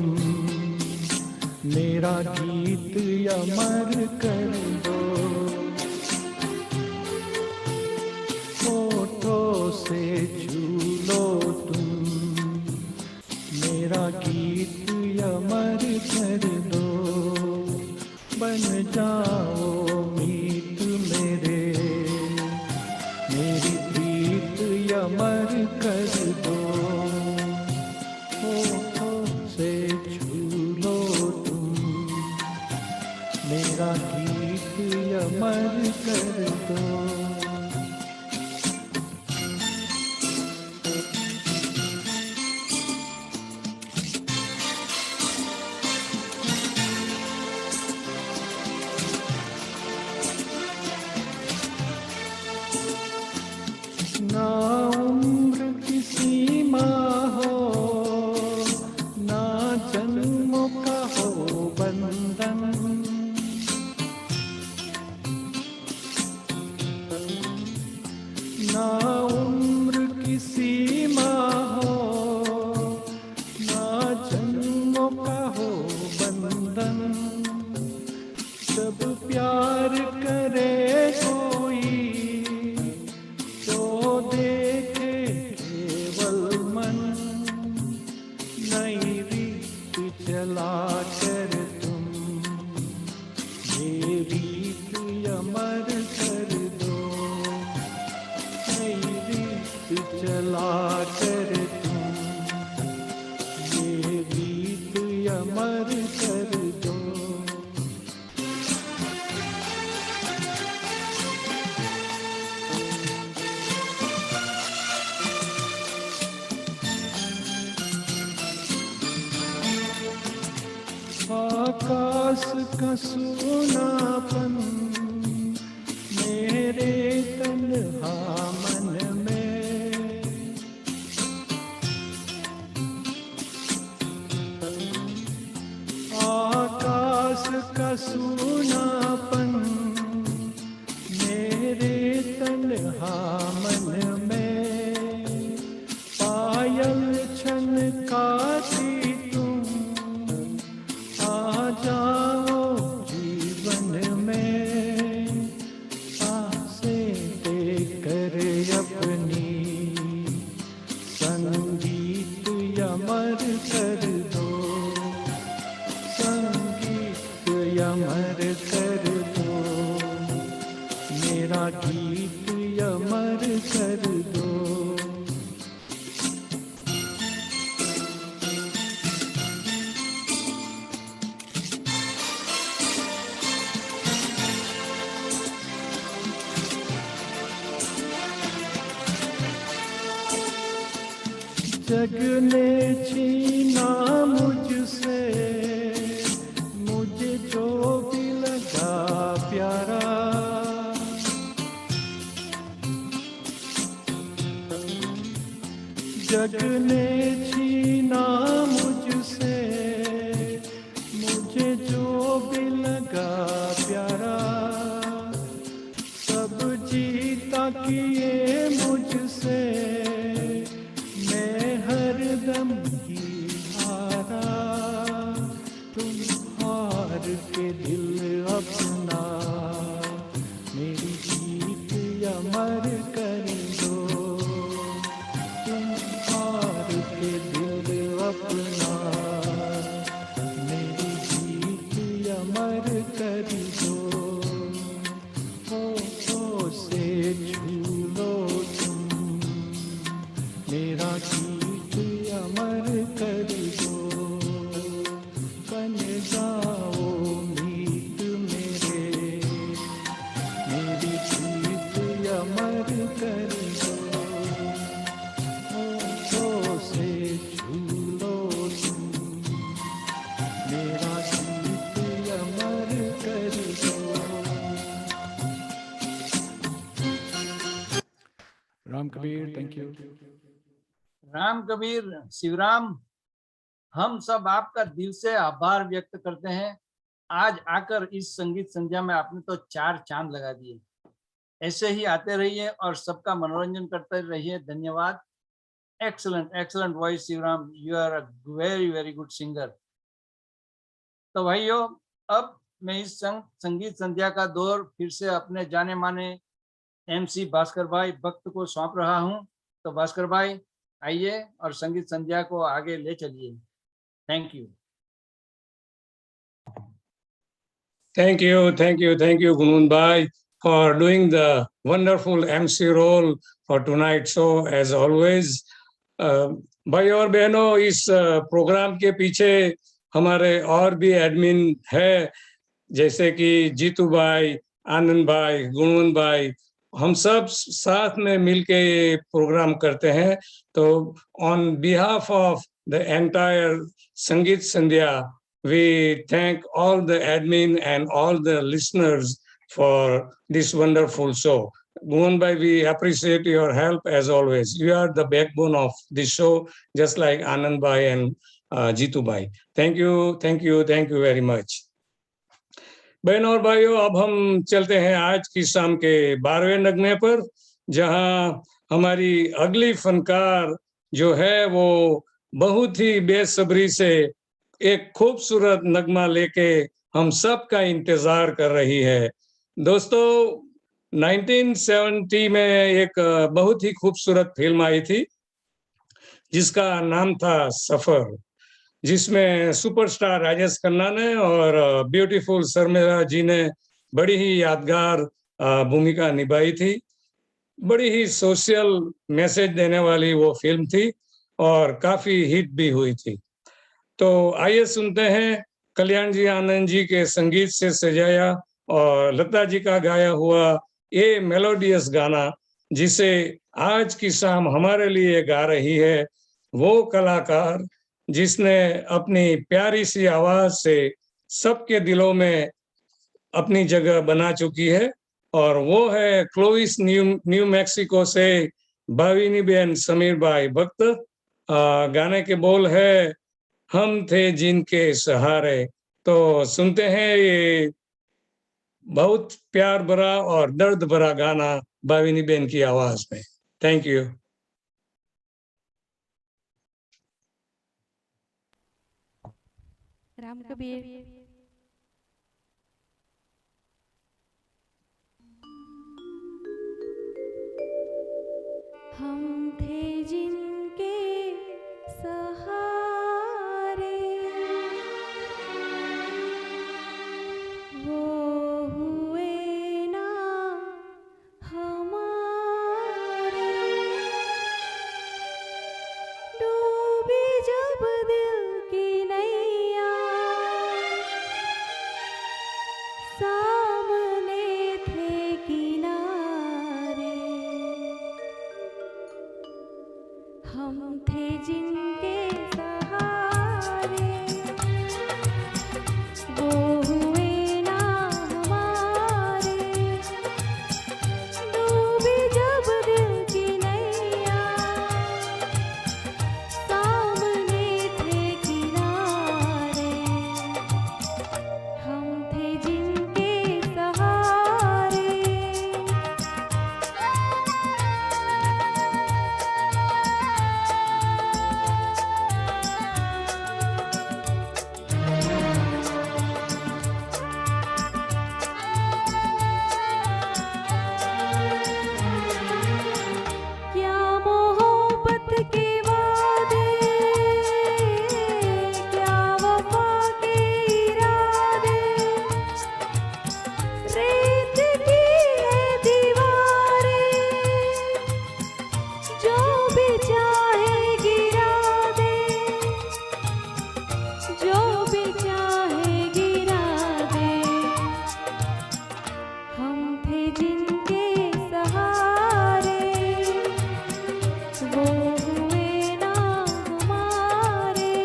मेरा गीत अमर कर दो। होठों से छू लो तुम मेरा गीत अमर कर दो। बन जाओ मीत मेरे, मेरी प्रीत अमर कर दो। होठों से छू लो तुम मेरा गीत अमर कर दो। ना उम्र की सीमा हो, ना जन्मों का हो बंधन। ना उम्र की सीमा हो, ना जन्मों का हो बंधन। जब प्यार करे कोई तो देखे केवल मन। नई रीत चला कर तुम ये रीत अमर कर दो। नई रीत चला कर तुम ये रीत अमर कर दो। आकाश का सूनापन मेरे तन्हा मन में, आकाश का सूनापन मेरे तन्हा मन में, पायल छनकाती तुम आ जाओ जीवन में, सांसें देकर अपनी संगीत अमर कर दो, संगीत अमर कर दो, मेरा गीत अमर कर दो। जग ने छीना मुझसे मुझे जो भी लगा प्यारा, जग ने छीना मुझसे मुझे जो भी लगा प्यारा, सब जीता किए मुझसे मैं हरदम ही हारा, तुम हार के दिल अपना मेरी जीत अमर कर दो, तुम हार के दिल अपना मेरी जीत अमर कर दो, हो से छू लो तुम मेरा गीत अमर कर दो, बन जाओ मीत मेरे मेरी गीत अमर कर दो, होठों से छू लो तुम मेरा गीत अमर कर दो। Ram Kabir, thank you. राम कबीर, शिवराम, हम सब आपका दिल से आभार व्यक्त करते हैं। आज आकर इस संगीत संध्या में आपने तो 4 चांद लगा दिए। ऐसे ही आते रहिए और सबका मनोरंजन करते रहिए। धन्यवाद। Excellent excellent voice Shivram, you are a very very good singer. तो भाइयों, अब मैं इस संगीत संध्या का दौर फिर से अपने जाने माने MC भास्कर भाई भक्त को सौंप रहा हूं। तो भास्कर भाई आइए और संगीत संध्या को आगे ले चलिए। Thank you. Thank you, Gunun Bhai, for doing the wonderful MC role for tonight's show as always. भाई और बहनों, इस प्रोग्राम के पीछे हमारे और भी एडमिन है, जैसे कि जीतू भाई, आनंद भाई, गुणवंत भाई, हम सब साथ में मिलके प्रोग्राम करते हैं। तो on behalf of the entire संगीत संध्या, we thank all the admin and all the listeners for this wonderful show. Mohan Bhai, we appreciate your help as always. You are the backbone of this show, just like Anand Bhai and Jitu Bhai. Thank you very much. बहनों और भाइयों, अब हम चलते हैं आज की शाम के 12वें नगमे पर, जहां हमारी अगली फनकार जो है वो बहुत ही बेसब्री से एक खूबसूरत नगमा लेके हम सब का इंतजार कर रही है। दोस्तों, 1970 में एक बहुत ही खूबसूरत फिल्म आई थी जिसका नाम था सफर, जिसमें सुपरस्टार राजेश खन्ना ने और ब्यूटीफुल शर्मिला जी ने बड़ी ही यादगार भूमिका निभाई थी। बड़ी ही सोशल मैसेज देने वाली वो फिल्म थी और काफी हिट भी हुई थी। तो आइए सुनते हैं कल्याण जी आनंद जी के संगीत से सजाया और लता जी का गाया हुआ ये मेलोडियस गाना, जिसे आज की शाम हमारे लिए गा रही है वो कलाकार जिसने अपनी प्यारी सी आवाज से सबके दिलों में अपनी जगह बना चुकी है, और वो है क्लोविस, न्यू मैक्सिको से भाविनी बहन समीर भाई भक्त। गाने के बोल है हम थे जिनके सहारे। तो सुनते हैं ये बहुत प्यार भरा और दर्द भरा गाना भाविनी बहन की आवाज में। Thank you. राम कबीर। हम थे जिनके सहारे, वो हुए ना हमारे। डूबी जब दिल की नैया, सामने थे किनारे। हम थे जिनके सहारे, वो हुए ना हमारे। डूबी जब दिल की नैया, सामने थे किनारे। हम थे जिनके सहारे। क्या मोहब्बत के वादे, क्या वफा के इरादे। रेत की है दीवारें, जो भी चाहे गिरा दे, जो भी चाहे गिरा दे। हम थे जिनके सहारे, वो हुए ना हमारे।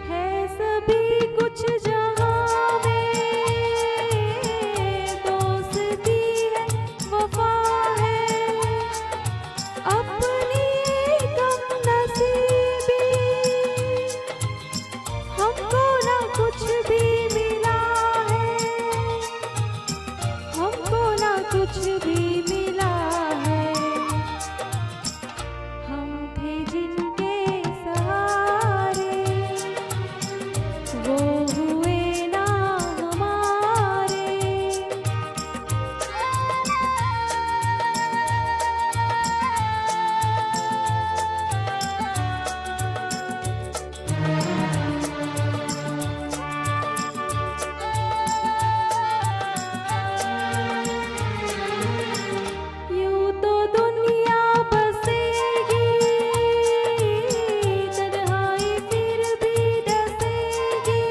है सभी कुछ जहां में, दोस्ती है वफा है। अपनी कम नसीबी, हमको ना कुछ भी मिला है, हमको ना कुछ भी मिला है। हम थे जिनके सहारे, वो हुए ना हमारे। यूं तो दुनिया बसेगी, तन्हाई फिर भी डसेगी।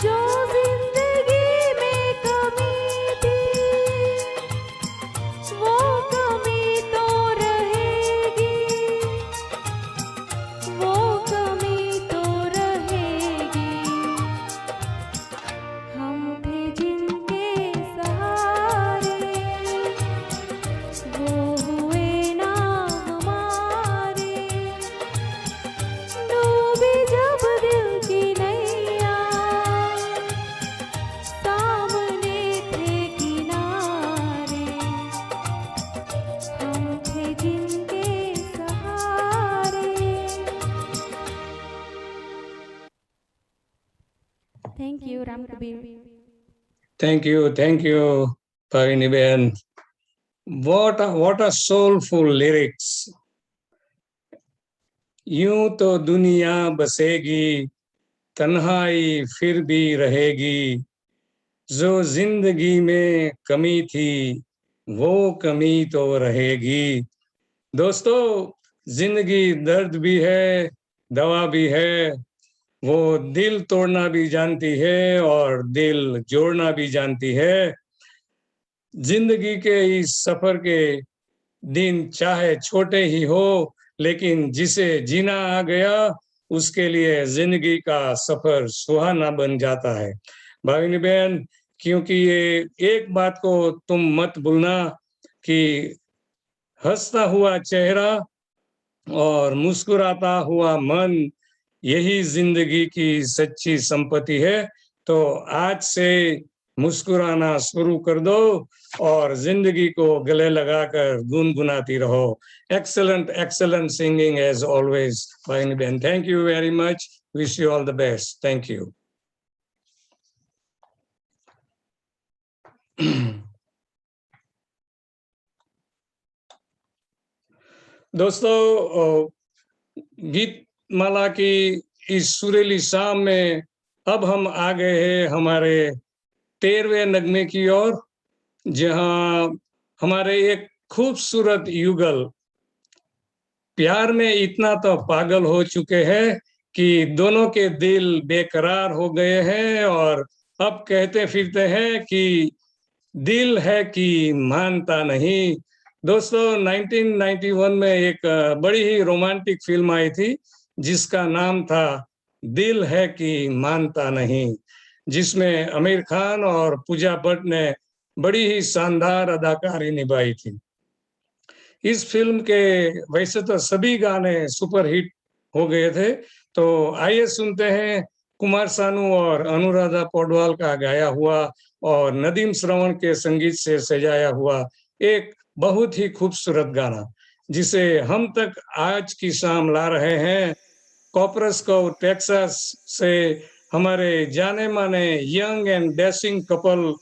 जो जिंदगी में कमी थी, वो कमी तो रहेगी, वो कमी तो रहेगी। हम थे जिनके सहारे, वो हुए ना हमारे। डूबी जब दिल की नैया, सामने थे किनारे। हम थे जिनके सहारे। Thank you Ram Kabir. Thank you Bhavini बहन। what a soulful lyrics। यूं तो दुनिया बसेगी, तन्हाई फिर भी रहेगी। जो जिंदगी में कमी थी, वो कमी तो रहेगी। दोस्तों, जिंदगी दर्द भी है, दवा भी है, वो दिल तोड़ना भी जानती है और दिल जोड़ना भी जानती है। जिंदगी के इस सफर के दिन चाहे छोटे ही हो, लेकिन जिसे जीना आ गया उसके लिए जिंदगी का सफर सुहाना बन जाता है। भाविनी बहन, क्योंकि ये एक बात को तुम मत भूलना कि हंसता हुआ चेहरा और मुस्कुराता हुआ मन यही जिंदगी की सच्ची संपत्ति है। तो आज से मुस्कुराना शुरू कर दो और जिंदगी को गले लगाकर गुनगुनाती रहो। Excellent excellent singing as always Bhavini बहन। Thank you very much. Wish you all the best. Thank you. दोस्तों, गीत माला की इस सुरीली शाम में अब हम आ गए हैं हमारे 13वें नगमे की ओर, जहां हमारे एक खूबसूरत युगल प्यार में इतना तो पागल हो चुके हैं कि दोनों के दिल बेकरार हो गए हैं और अब कहते फिरते हैं कि दिल है कि मानता नहीं। दोस्तों, 1991 में एक बड़ी ही रोमांटिक फिल्म आई थी जिसका नाम था दिल है कि मानता नहीं, जिसमें आमिर खान और पूजा भट्ट ने बड़ी ही शानदार अदाकारी निभाई थी। इस फिल्म के वैसे तो सभी गाने सुपरहिट हो गए थे, तो आइए सुनते हैं कुमार सानू और अनुराधा पौडवाल का गाया हुआ और नदीम श्रवण के संगीत से सजाया हुआ एक बहुत ही खूबसूरत गाना, जिसे हम तक आज की शाम ला रहे हैं कॉर्पस को टेक्सास से हमारे जाने माने young and dashing couple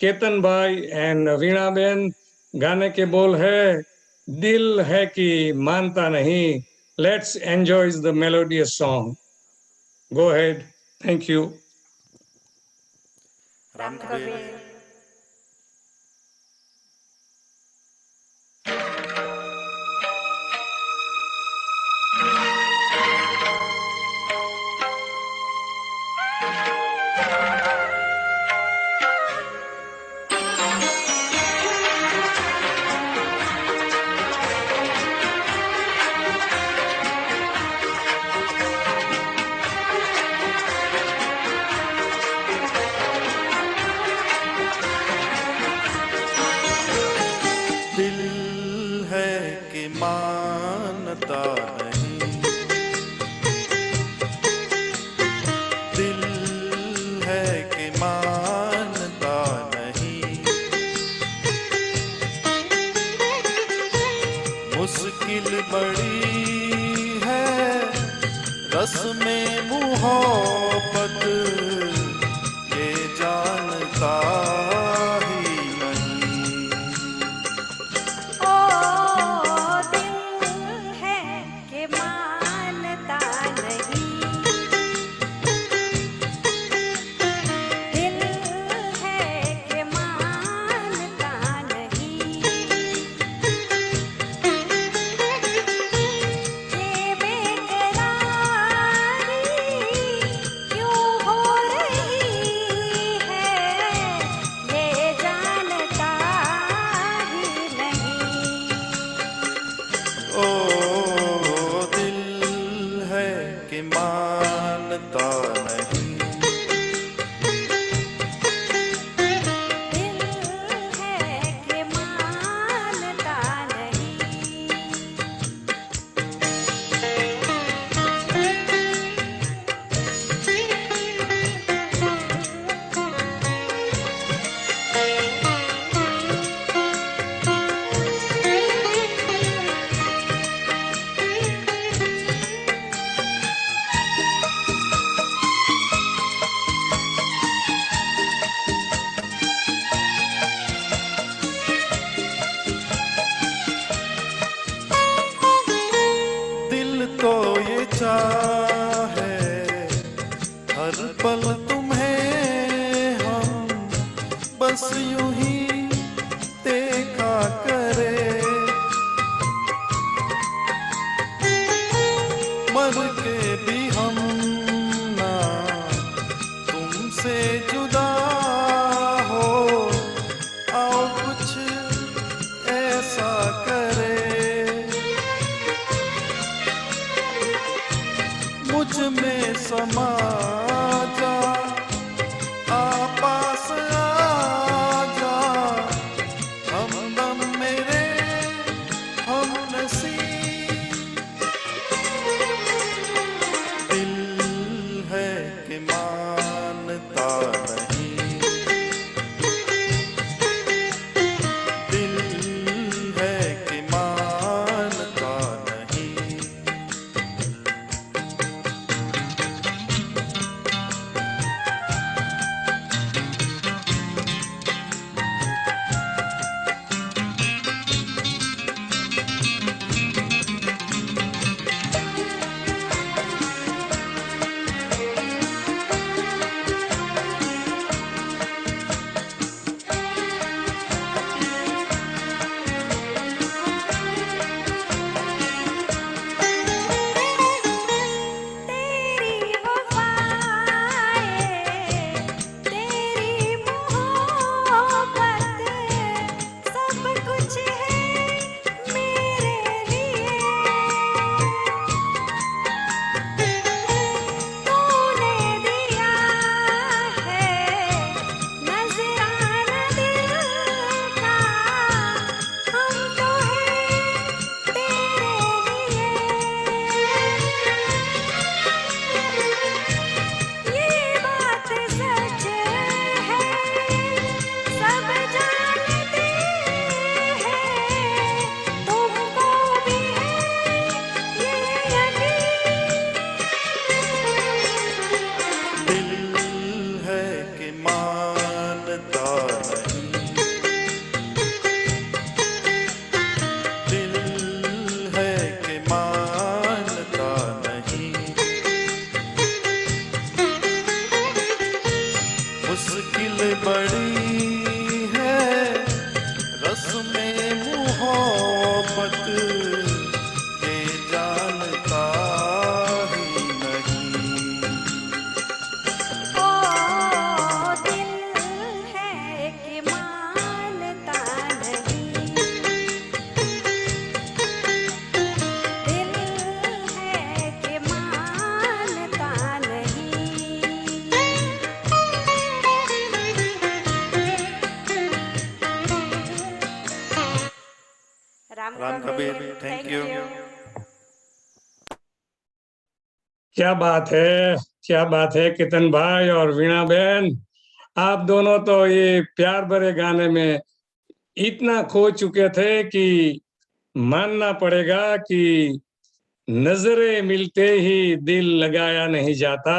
Ketan भाई एंड वीणा बेन। गाने के बोल है दिल है कि मानता नहीं। Let's enjoy the melodious song. Go ahead. Thank you. Ram Kabir. मुश्किल बड़ी है रस में मोहब्बत, ये जानता ही नहीं। ओ दिल है कि मानता नहीं, दिल है कि मानता नहीं। ये बेकरारी क्यों हो रही है, ये जानता ही नहीं। ओ दिल है कि मानता नहीं, दिल है कि मानता नहीं। दिल तो ये चाहे हर पल तुम्हें हम बस यूं ही देखा करे, मर के भी हम ना कि मानता नहीं, दिल है कि मानता नहीं। मुश्किल बड़ी है रस्में मोहब्बत, ये जानता ही नहीं। ओ दिल है कि मानता नहीं, दिल है कि मानता नहीं। Ram Kabir, thank you. क्या बात है, क्या बात है कितन भाई और वीणा बहन, आप दोनों तो ये प्यार भरे गाने में इतना खो चुके थे कि मानना पड़ेगा कि नजरें मिलते ही दिल लगाया नहीं जाता,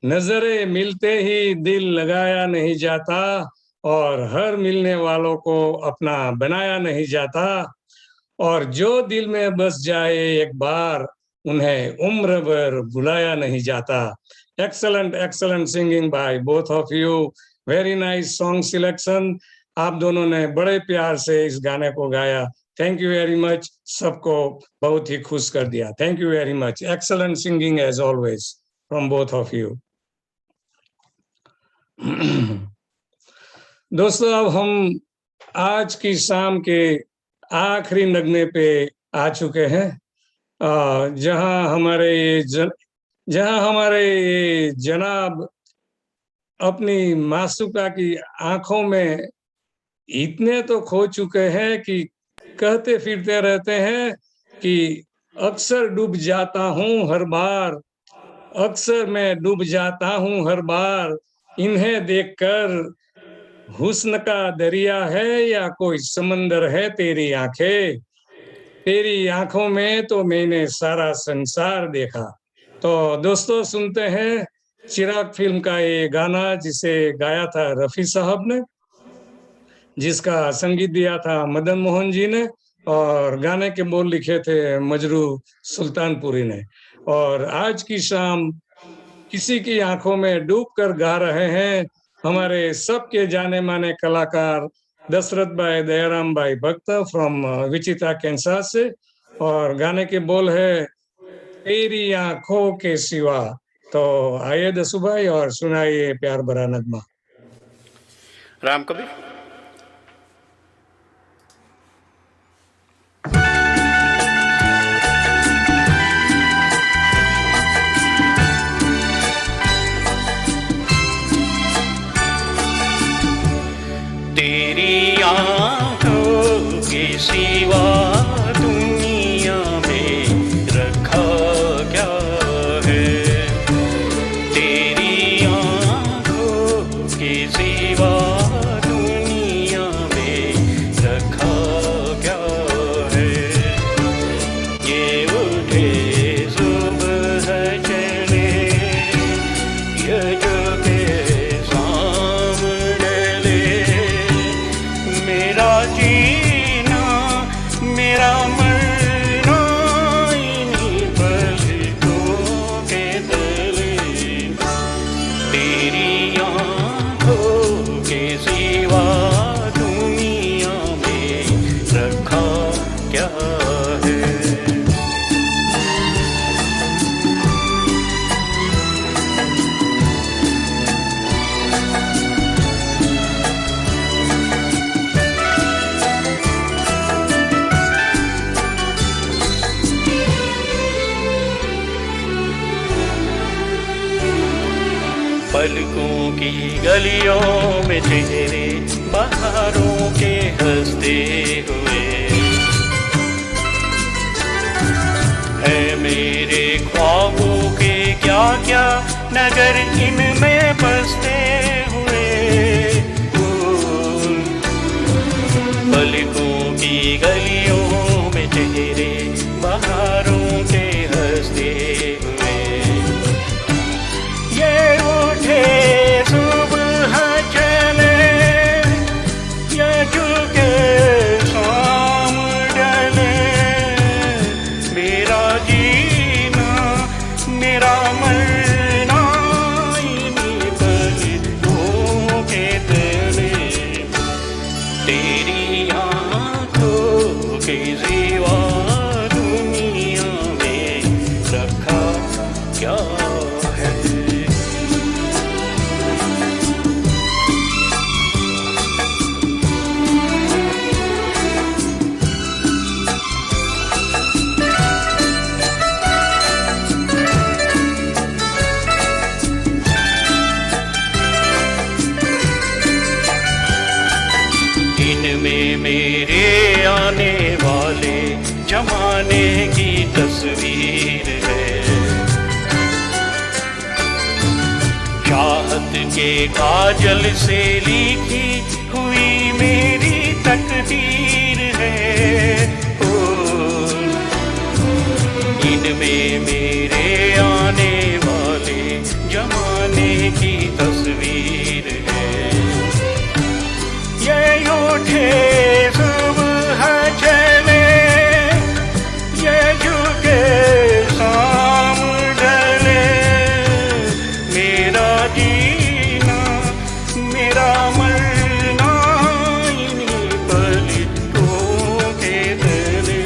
नजरें मिलते ही दिल लगाया नहीं जाता, और हर मिलने वालों को अपना बनाया नहीं जाता, और जो दिल में बस जाए एक बार उन्हें उम्र भर भुलाया नहीं जाता। Excellent excellent singing by both of you, very nice song selection. आप दोनों ने बड़े प्यार से इस गाने को गाया, थैंक यू वेरी मच, सबको बहुत ही खुश कर दिया, thank you very much, excellent singing as always from both of you. दोस्तों, अब हम आज की शाम के आखिरी नगमे पे आ चुके हैं, जहां हमारे ये जनाब अपनी मासूका की आंखों में इतने तो खो चुके हैं कि कहते फिरते रहते हैं कि अक्सर डूब जाता हूँ हर बार, अक्सर मैं डूब जाता हूँ हर बार, इन्हें देखकर हुस्न का दरिया है या कोई समंदर है तेरी आंखें, तेरी आंखों में तो मैंने सारा संसार देखा। तो दोस्तों, सुनते हैं चिराग फिल्म का ये गाना जिसे गाया था रफी साहब ने, जिसका संगीत दिया था मदन मोहन जी ने, और गाने के बोल लिखे थे मजरू सुल्तानपुरी ने। और आज की शाम किसी की आंखों में डूबकर गा रहे हैं हमारे सबके जाने माने कलाकार दशरथ भाई दयाराम भाई भक्त फ्रॉम विचिता कैंसास से, और गाने के बोल है तेरी आंखों के सिवा। तो आइए दसू भाई और सुनाइए प्यार भरा नगमा। राम कबीर। तेरी आंखों के सिवा दुनिया में रखा क्या है, तेरी यज के शाम डले मेरा जीना मेरा मरना इन्हीं पलकों के तले तेरी आंखों के सिवा दुनिया में रखा क्या है। पलकों की गलियों में चेहरे बहारों के हंसते हुए है मेरे ख्वाबों के क्या क्या नगर इनमें बसते हुए। पलकों की गलियों में चेहरे बहारों के हंसते हुए ये उठे सुबह चले ये झुके शाम डले मेरा जीना मेरा मरना इन्हीं पलकों के तले तेरी आंखों के सिवा दुनिया में रखा क्या है। इनमें मेरे आने वाले जमाने की तस्वीर है चाहत के काजल से लिखी हुई मेरी तकदीर है। इनमें मेरे आने वाले जमाने की तस्वीर है ये उठे सुबह चले ये झुके शाम ढले मेरा जीना मेरा मरना इन्हीं पलकों के तले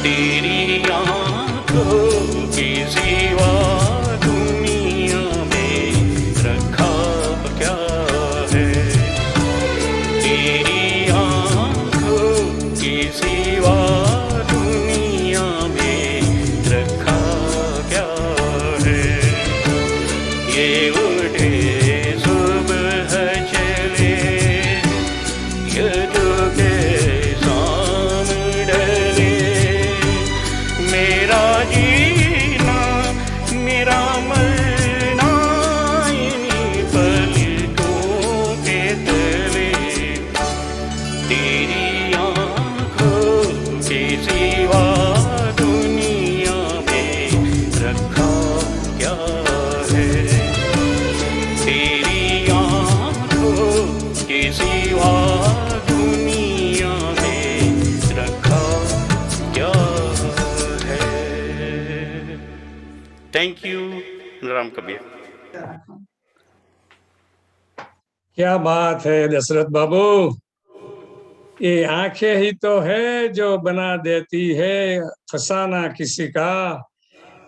तेरी आंखों की सिवा दुनिया में रखा क्या है। तेरी आंखों की सिवा दुनिया में रखा क्या है। ये उठे सुबह चले ये झुके शाम ढले मेरा जीना मेरा मरना इन्हीं पलकों के तले तेरी आंखों के सिवा दुनिया में रखा क्या है। तेरी आंखों के सिवा दुनिया में रखा क्या है। Thank you Ram Kabir. क्या बात है दशरथ बाबू, ये आंखें ही तो है जो बना देती है फसाना किसी का।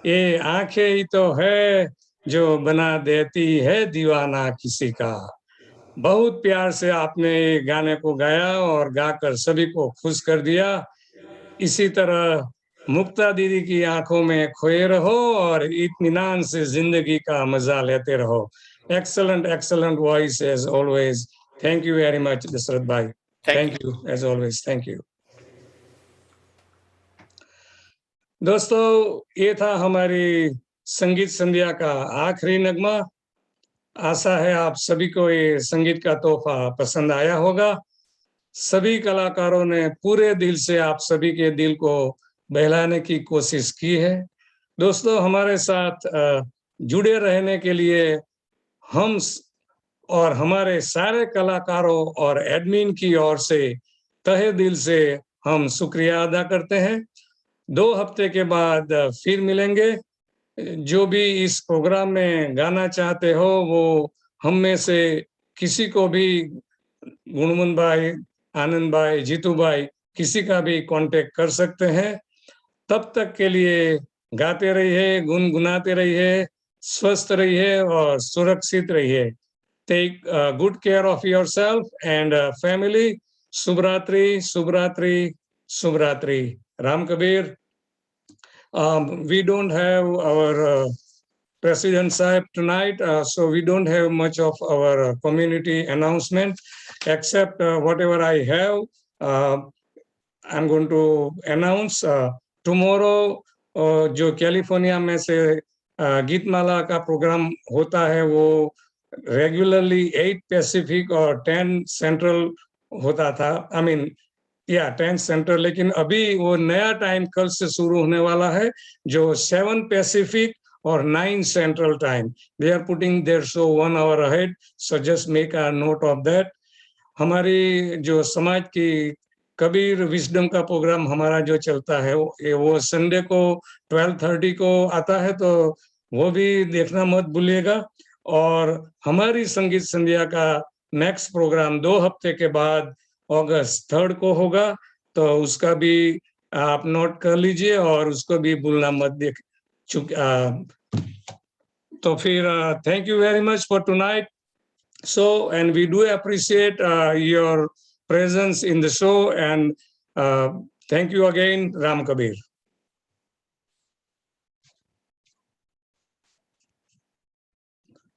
ये आंखें ही तो है जो बना देती है दीवाना किसी का। बहुत प्यार से आपने ये गाने को गाया और गाकर सभी को खुश कर दिया। इसी तरह मुक्ता दीदी की आंखों में खोए रहो और इत्मीनान से जिंदगी का मजा लेते रहो। Excellent voice as always. Thank you very much, Dasrath Bhai. Thank you as always. Thank you. दोस्तों, ये था हमारी संगीत संध्या का आखिरी नगमा। आशा है आप सभी को ये संगीत का तोहफा पसंद आया होगा। सभी कलाकारों ने पूरे दिल से आप सभी के दिल को बहलाने की कोशिश की है। दोस्तों, हमारे साथ जुड़े रहने के लिए हम और हमारे सारे कलाकारों और एडमिन की ओर से तहे दिल से हम शुक्रिया अदा करते हैं। 2 हफ्ते के बाद फिर मिलेंगे। जो भी इस प्रोग्राम में गाना चाहते हो वो हम में से किसी को भी, गुणवंत भाई, आनंद भाई, जीतू भाई, किसी का भी कांटेक्ट कर सकते हैं। तब तक के लिए गाते रहिए, गुनगुनाते रहिए, स्वस्थ रहिए और सुरक्षित रहिए। Take good care of yourself and family. शुभ रात्रि, शुभ रात्रि, शुभ रात्रि। Ram Kabir. We don't have our President Sahib tonight, so we don't have much of our community announcement, except whatever I have. I'm going to announce tomorrow. जो California में से गीतमाला का प्रोग्राम होता है वो रेगुलरली 8 पैसिफिक और 10 सेंट्रल होता था। I mean, 10 सेंट्रल, लेकिन अभी वो नया टाइम कल से शुरू होने वाला है जो 7 पैसिफिक और 9 central time. They are putting there show 1 hour ahead, so just make a note of that. हमारी जो समाज की कबीर विजडम का प्रोग्राम हमारा जो चलता है वो संडे को 12:30 को आता है, तो वो भी देखना मत भूलिएगा। और हमारी संगीत संध्या का नेक्स्ट प्रोग्राम 2 हफ्ते के बाद अगस्त 3 को होगा, तो उसका भी आप नोट कर लीजिए और उसको भी भूलना मत तो फिर thank you very much for tonight. So, and we do appreciate your presence in the show, and thank you again, Ram Kabir.